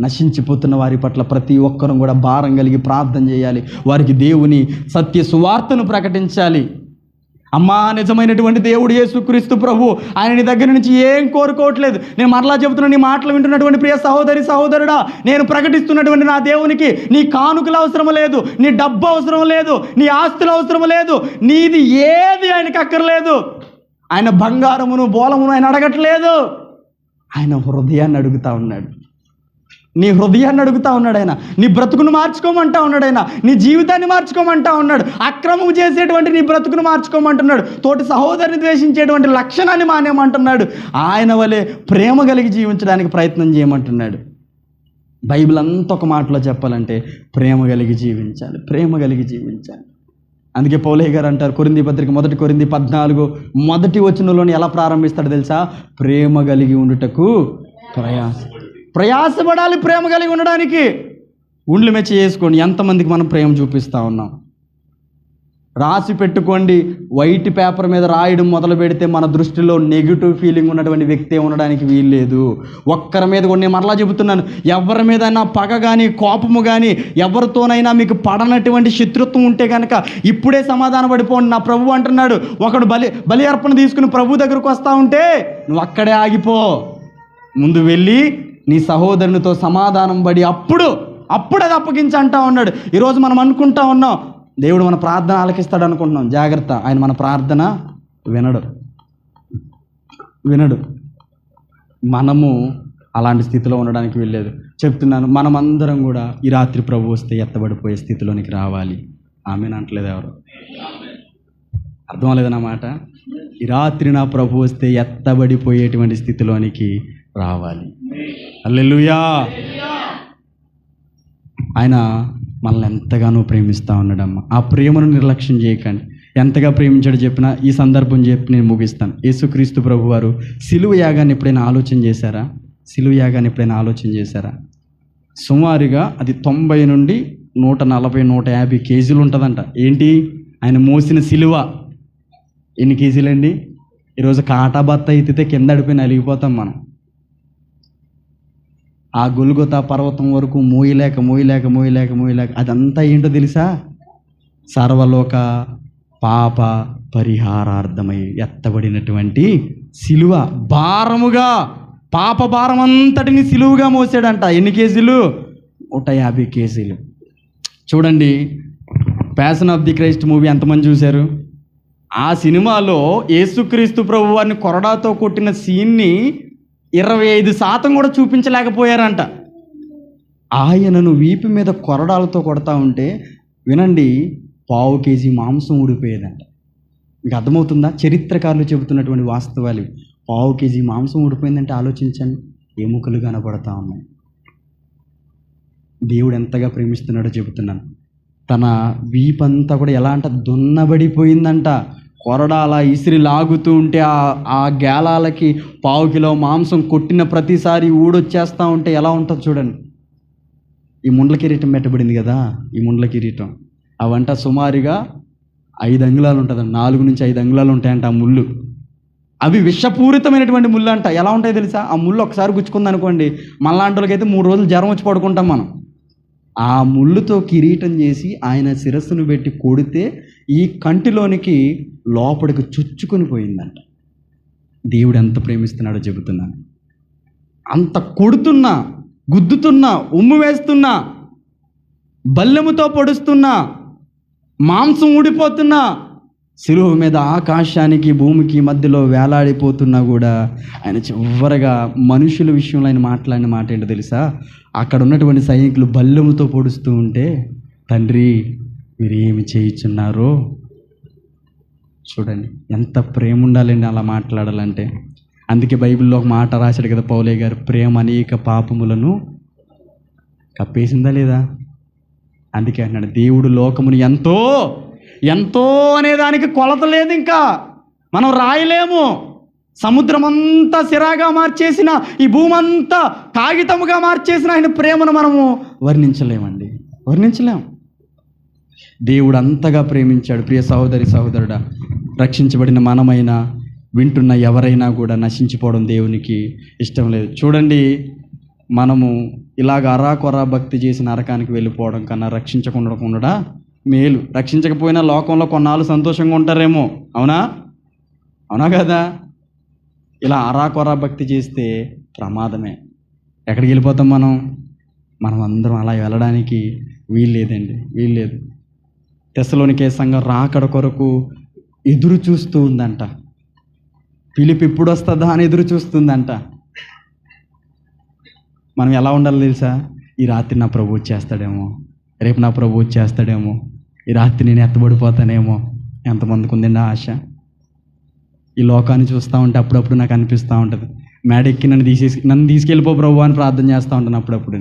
నశించిపోతున్న వారి పట్ల ప్రతి ఒక్కరూ కూడా భారం కలిగి ప్రార్థన చేయాలి. వారికి దేవుని సత్య సువార్తను ప్రకటించాలి. అమ్మా, నిజమైనటువంటి దేవుడు యేసుక్రీస్తు ప్రభు, ఆయన నీ దగ్గర నుంచి ఏం కోరుకోవట్లేదు. నేను మరలా చెబుతున్నా, నీ మాటలు వింటున్నటువంటి ప్రియ సహోదరుడా, నేను ప్రకటిస్తున్నటువంటి నా దేవునికి నీ కానుకలు అవసరం లేదు, నీ డబ్బు అవసరం లేదు, నీ ఆస్తులు అవసరం లేదు, నీది ఏది ఆయనకు అక్కర్లేదు. ఆయన బంగారమును బోలమును ఆయన అడగట్లేదు. ఆయన హృదయాన్ని అడుగుతా ఉన్నాడు. నీ హృదయాన్ని అడుగుతా ఉన్నాడు ఆయన. నీ బ్రతుకును మార్చుకోమంటా ఉన్నాడు ఆయన. నీ జీవితాన్ని మార్చుకోమంటా ఉన్నాడు. అక్రమం చేసేటువంటి నీ బ్రతుకును మార్చుకోమంటున్నాడు. తోటి సహోదరిని ద్వేషించేటువంటి లక్షణాన్ని మానేయమంటున్నాడు. ఆయన వలె ప్రేమ కలిగి జీవించడానికి ప్రయత్నం చేయమంటున్నాడు. బైబిల్ అంతా ఒక మాటలో చెప్పాలంటే ప్రేమ కలిగి జీవించాలి, ప్రేమ కలిగి జీవించాలి. అందుకే పౌలయ్య గారు అంటారు, కొరింథీ పత్రిక 1 కొరింథీ 14 మొదటి వచనంలోని ఎలా ప్రారంభిస్తాడు తెలుసా? ప్రేమ కలిగి ఉండుటకు ప్రయాసపడాలి. ప్రేమ కలిగి ఉండడానికి గుండ్లు మెచ్చి చేసుకోండి. ఎంతమందికి మనం ప్రేమ చూపిస్తూ ఉన్నాం? రాసి పెట్టుకోండి. వైట్ పేపర్ మీద రాయడం మొదలు పెడితే మన దృష్టిలో నెగిటివ్ ఫీలింగ్ ఉన్నటువంటి వ్యక్తి ఉండడానికి వీల్లేదు. ఒక్కరి మీద కూడా నేను మరలా చెబుతున్నాను, ఎవరి మీదైనా పగ కానీ కోపము కానీ ఎవరితోనైనా మీకు పడనటువంటి శత్రుత్వం ఉంటే కనుక ఇప్పుడే సమాధాన పడిపోండి. నా ప్రభు అంటున్నాడు, ఒకడు బలి అర్పణ తీసుకుని ప్రభు దగ్గరకు వస్తూ ఉంటే నువ్వు అక్కడే ఆగిపో. ముందు వెళ్ళి నీ సహోదరునితో సమాధానం పడి అప్పుడు అది అప్పగించి అంటా ఉన్నాడు. ఈరోజు మనం అనుకుంటా ఉన్నాం దేవుడు మన ప్రార్థన ఆలకిస్తాడు అనుకుంటున్నాం. జాగ్రత్త, ఆయన మన ప్రార్థన వినడు. మనము అలాంటి స్థితిలో ఉండడానికి వెళ్ళలేదు. చెప్తున్నాను, మనమందరం కూడా ఈ రాత్రి ప్రభు వస్తే ఎత్తబడిపోయే స్థితిలోనికి రావాలి. ఆమెను అంటలేదు ఎవరు? అర్థం లేదన్నమాట. ఈ రాత్రి నా ప్రభు వస్తే ఎత్తబడిపోయేటువంటి స్థితిలోనికి రావాలి. హల్లెలూయా. ఆయన మనల్ని ఎంతగానో ప్రేమిస్తూ ఉన్నాడమ్మ. ఆ ప్రేమను నిర్లక్ష్యం చేయకండి. ఎంతగా ప్రేమించాడో చెప్పిన ఈ సందర్భం చెప్పి నేను ముగిస్తాను. యేసుక్రీస్తు ప్రభు వారు సిలువ యాగాన్ని ఎప్పుడైనా ఆలోచన చేశారా? సుమారుగా అది 90 నుండి 140, 150 కేజీలు ఉంటుందంట. ఏంటి ఆయన మోసిన సిలువ? ఎన్ని కేజీలండి? ఈరోజు కాటా బత్త ఎత్తితే కింద అడిపోయి నలిగిపోతాం మనం. ఆ గొల్గొతా పర్వతం వరకు మోయలేక అదంతా ఏంటో తెలుసా? సర్వలోక పాప పరిహారార్థమై ఎత్తబడినటువంటి సిలువ. భారముగా పాప భారం అంతటిని సిలువుగా మోసాడంట. ఎన్ని కేజీలు? 150 కేజీలు. చూడండి, passion of the Christ movie ఎంతమంది చూశారు? ఆ సినిమాలో యేసుక్రీస్తు ప్రభు వారిని కొరడాతో కొట్టిన సీన్ని 25% కూడా చూపించలేకపోయారంట. ఆయనను వీపు మీద కొరడాలతో కొడతా ఉంటే వినండి, 1/4 కేజీ మాంసం ఊడిపోయేదంట. మీకు అర్థమవుతుందా? చరిత్రకారులు చెబుతున్నటువంటి వాస్తవాలు. 1/4 కేజీ మాంసం ఊడిపోయిందంటే ఆలోచించండి, ఎముకలు కనపడతా ఉన్నాయి. దేవుడు ఎంతగా ప్రేమిస్తున్నాడో చెబుతున్నాను. తన వీపంతా కూడా ఎలా అంట దున్నబడిపోయిందంట. కొరడాల ఇసిరి లాగుతూ ఉంటే ఆ గేలాలకి 1/4 కిలో మాంసం కొట్టిన ప్రతిసారి ఊడొచ్చేస్తూ ఉంటే ఎలా ఉంటుంది చూడండి. ఈ ముండ్ల కిరీటం పెట్టబడింది కదా, ఈ ముండ్ల కిరీటం అవంట సుమారుగా 5 అంగుళాలు ఉంటుందండి. 4 నుంచి 5 అంగుళాలు ఉంటాయంట ఆ ముళ్ళు. అవి విషపూరితమైనటువంటి ముళ్ళు అంట. ఎలా ఉంటాయో తెలుసా? ఆ ముళ్ళు ఒకసారి గుచ్చుకుందనుకోండి, మళ్ళాంటోళ్ళకైతే 3 రోజులు జ్వరం వచ్చి పడుకుంటాం మనం. ఆ ముళ్ళుతో కిరీటం చేసి ఆయన శిరస్సును పెట్టి కొడితే ఈ కంటిలోనికి లోపలికి చొచ్చుకొని పోయిందంట. దేవుడు ఎంత ప్రేమిస్తున్నాడో చెబుతున్నాను. అంత కొడుతున్నా, గుద్దుతున్నా, ఉమ్ము వేస్తున్నా, బల్లెముతో పొడుస్తున్నా, మాంసం ఊడిపోతున్నా, శిలువ మీద ఆకాశానికి భూమికి మధ్యలో వేలాడిపోతున్నా కూడా ఆయన చివరగా మనుషుల విషయంలో ఆయన మాట్లాడిన మాట ఏంటో తెలుసా? అక్కడ ఉన్నటువంటి సైనికులు బల్లెముతో పొడుస్తూ ఉంటే, తండ్రి మీరేమి చేయుచున్నారో చూడండి. ఎంత ప్రేమ ఉండాలండి అలా మాట్లాడాలంటే. అందుకే బైబిల్లో ఒక మాట రాశాడు కదా పౌలయ్య గారు, ప్రేమ అనేక పాపములను కప్పేసిందా లేదా? అందుకే అన్నాడు, దేవుడు లోకమును ఎంతో ఎంతో అనేదానికి కొలత లేదు. ఇంకా మనం రాయలేము. సముద్రం అంతా సిరాగా మార్చేసిన, ఈ భూమి అంతా కాగితముగా మార్చేసిన ఆయన ప్రేమను మనము వర్ణించలేమండి, వర్ణించలేము. దేవుడు అంతగా ప్రేమించాడు. ప్రియ సహోదరి సహోదరుడా, రక్షించబడిన మనమైనా వింటున్న ఎవరైనా కూడా నశించిపోవడం దేవునికి ఇష్టం లేదు. చూడండి, మనము ఇలాగ అరాకొరా భక్తి చేసి నరకానికి వెళ్ళిపోవడం కన్నా రక్షించకుండా ఉండడా మేలు. రక్షించకపోయినా లోకంలో కొన్నాళ్ళు సంతోషంగా ఉంటారేమో. అవునా కదా? ఇలా అరాకొరా భక్తి చేస్తే ప్రమాదమే. ఎక్కడికి వెళ్ళిపోతాం మనం అందరం అలా వెళ్ళడానికి వీల్లేదండి, వీల్లేదు. తెస్సలోనికే సంఘం రాకడ కొరకు ఎదురు చూస్తూ ఉందంట. పిలుపు ఎప్పుడు వస్తుందా అని ఎదురు చూస్తుందంట. మనం ఎలా ఉండాలో తెలుసా? ఈ రాత్రి నా ప్రభు వచ్చేస్తాడేమో, రేపు నా ప్రభు వచ్చేస్తాడేమో, ఈ రాత్రి నేను ఎత్తబడిపోతానేమో. ఎంతమందికి ఉందండి ఆశ? ఈ లోకాన్ని చూస్తూ ఉంటే అప్పుడప్పుడు నాకు అనిపిస్తూ ఉంటుంది, మేడెక్కి నన్ను తీసుకెళ్ళిపో ప్రభు అని ప్రార్థన చేస్తూ ఉంటాను అప్పుడప్పుడు.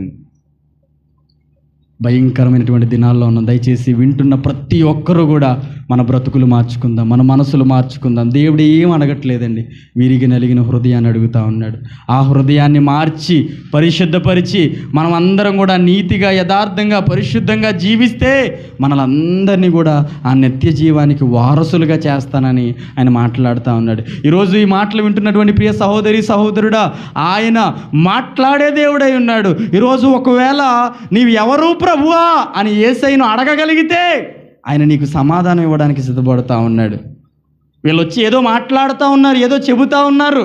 భయంకరమైనటువంటి దినాల్లో ఉన్నాం. దయచేసి వింటున్న ప్రతి ఒక్కరూ కూడా మన బ్రతుకులు మార్చుకుందాం, మన మనసులు మార్చుకుందాం. దేవుడు ఏం అడగట్లేదండి, విరిగి నలిగిన హృదయాన్ని అడుగుతూ ఉన్నాడు. ఆ హృదయాన్ని మార్చి పరిశుద్ధపరిచి మనం అందరం కూడా నీతిగా, యథార్థంగా, పరిశుద్ధంగా జీవిస్తే మనలందరినీ కూడా ఆ నిత్య జీవానికి వారసులుగా చేస్తానని ఆయన మాట్లాడుతూ ఉన్నాడు. ఈరోజు ఈ మాటలు వింటున్నటువంటి ప్రియ సహోదరి సహోదరుడా, ఆయన మాట్లాడే దేవుడై ఉన్నాడు. ఈరోజు ఒకవేళ నీవు ఎవరు ప్రభువా అని యేసయ్యను అడగగలిగితే ఆయన నీకు సమాధానం ఇవ్వడానికి సిద్ధపడుతూ ఉన్నాడు. వీళ్ళు వచ్చి ఏదో మాట్లాడుతూ ఉన్నారు, ఏదో చెబుతూ ఉన్నారు.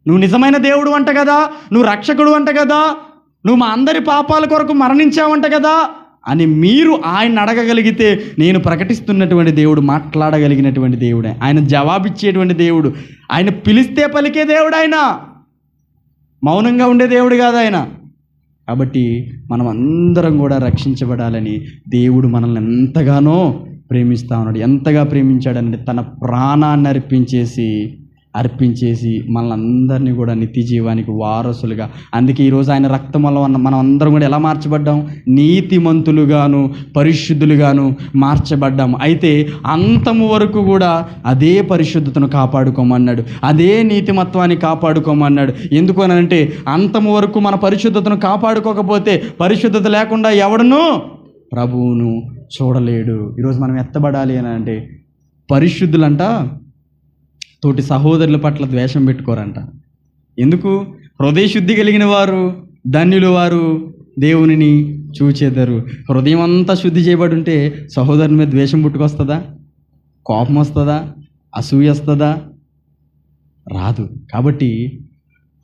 నువ్వు నిజమైన దేవుడు అంట కదా, నువ్వు రక్షకుడు అంట కదా, నువ్వు మా అందరి పాపాల కొరకు మరణించావంట కదా అని మీరు ఆయన అడగగలిగితే, నేను ప్రకటిస్తున్నటువంటి దేవుడు మాట్లాడగలిగినటువంటి దేవుడే, ఆయన జవాబిచ్చేటువంటి దేవుడు, ఆయన పిలిస్తే పలికే దేవుడు, ఆయన మౌనంగా ఉండే దేవుడు కాదు ఆయన. కాబట్టి మనం అందరం కూడా రక్షించబడాలని దేవుడు మనల్ని ఎంతగానో ప్రేమిస్తూ ఉన్నాడు. ఎంతగా ప్రేమించాడంటే తన ప్రాణాన్ని అర్పించేసి మనల్ని అందరినీ కూడా నిత్య జీవానికి వారసులుగా. అందుకే ఈరోజు ఆయన రక్తం వల్ల మనం అందరం కూడా ఎలా మార్చబడ్డాం? నీతిమంతులుగాను పరిశుద్ధులుగాను మార్చబడ్డాం. అయితే అంతము వరకు కూడా అదే పరిశుద్ధతను కాపాడుకోమన్నాడు, అదే నీతిమత్వాన్ని కాపాడుకోమన్నాడు. ఎందుకు అని అంటే అంతము వరకు మన పరిశుద్ధతను కాపాడుకోకపోతే, పరిశుద్ధత లేకుండా ఎవడును ప్రభువును చూడలేడు. ఈరోజు మనం ఎత్తబడాలి అని అంటే పరిశుద్ధులంట తోటి సహోదరుల పట్ల ద్వేషం పెట్టుకోరంట. ఎందుకు? హృదయ శుద్ధి కలిగిన వారు ధన్యులు, వారు దేవునిని చూచెదరు. హృదయం అంతా శుద్ధి చేయబడి ఉంటే సహోదరుని మీద ద్వేషం పుట్టుకొస్తుందా? కోపం వస్తుందా? అసూయ వస్తుందా? రాదు. కాబట్టి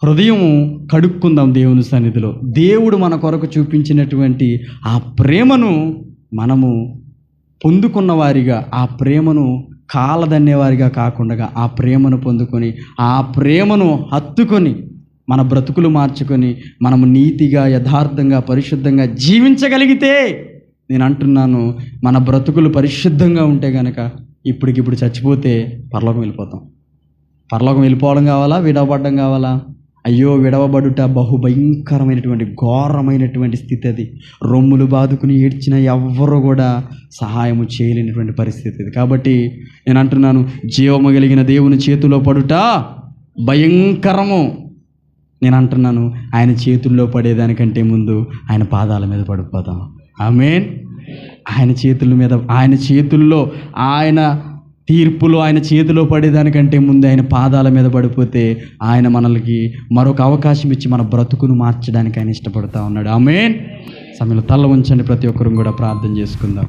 హృదయము కడుక్కుందాం దేవుని సన్నిధిలో. దేవుడు మన కొరకు చూపించినటువంటి ఆ ప్రేమను మనము పొందుకున్న వారిగా, ఆ ప్రేమను కాలదన్నేవారిగా కాకుండా ఆ ప్రేమను పొందుకొని, ఆ ప్రేమను హత్తుకొని మన బ్రతుకులు మార్చుకొని మనము నీతిగా, యథార్థంగా, పరిశుద్ధంగా జీవించగలిగితే, నేను అంటున్నాను, మన బ్రతుకులు పరిశుద్ధంగా ఉంటే కనుక ఇప్పటికిప్పుడు చచ్చిపోతే పరలోకం వెళ్ళిపోతాం. పరలోకం వెళ్ళిపోవడం కావాలా, విడవబడడం కావాలా? అయ్యో, విడవబడుట బహుభయంకరమైనటువంటి ఘోరమైనటువంటి స్థితి. అది రొమ్ములు బాదుకుని ఏడ్చిన ఎవ్వరూ కూడా సహాయము చేయలేనటువంటి పరిస్థితి అది. కాబట్టి నేను అంటున్నాను, జీవము కలిగిన దేవుని చేతిలో పడుట భయంకరము. నేను అంటున్నాను, ఆయన చేతుల్లో పడేదానికంటే ముందు ఆయన పాదాల మీద పడిపోతాం. ఆమేన్. ఆయన చేతుల్లో, ఆయన తీర్పులో, ఆయన చేతిలో పడేదానికంటే ముందు ఆయన పాదాల మీద పడిపోతే ఆయన మనల్ని మరొక అవకాశం ఇచ్చి మన బ్రతుకును మార్చడానికి ఆయన ఇష్టపడుతూ ఉన్నాడు. ఆమేన్. సమయంలో తల ఉంచండి, ప్రతి ఒక్కరు కూడా ప్రార్థన చేసుకుందాం.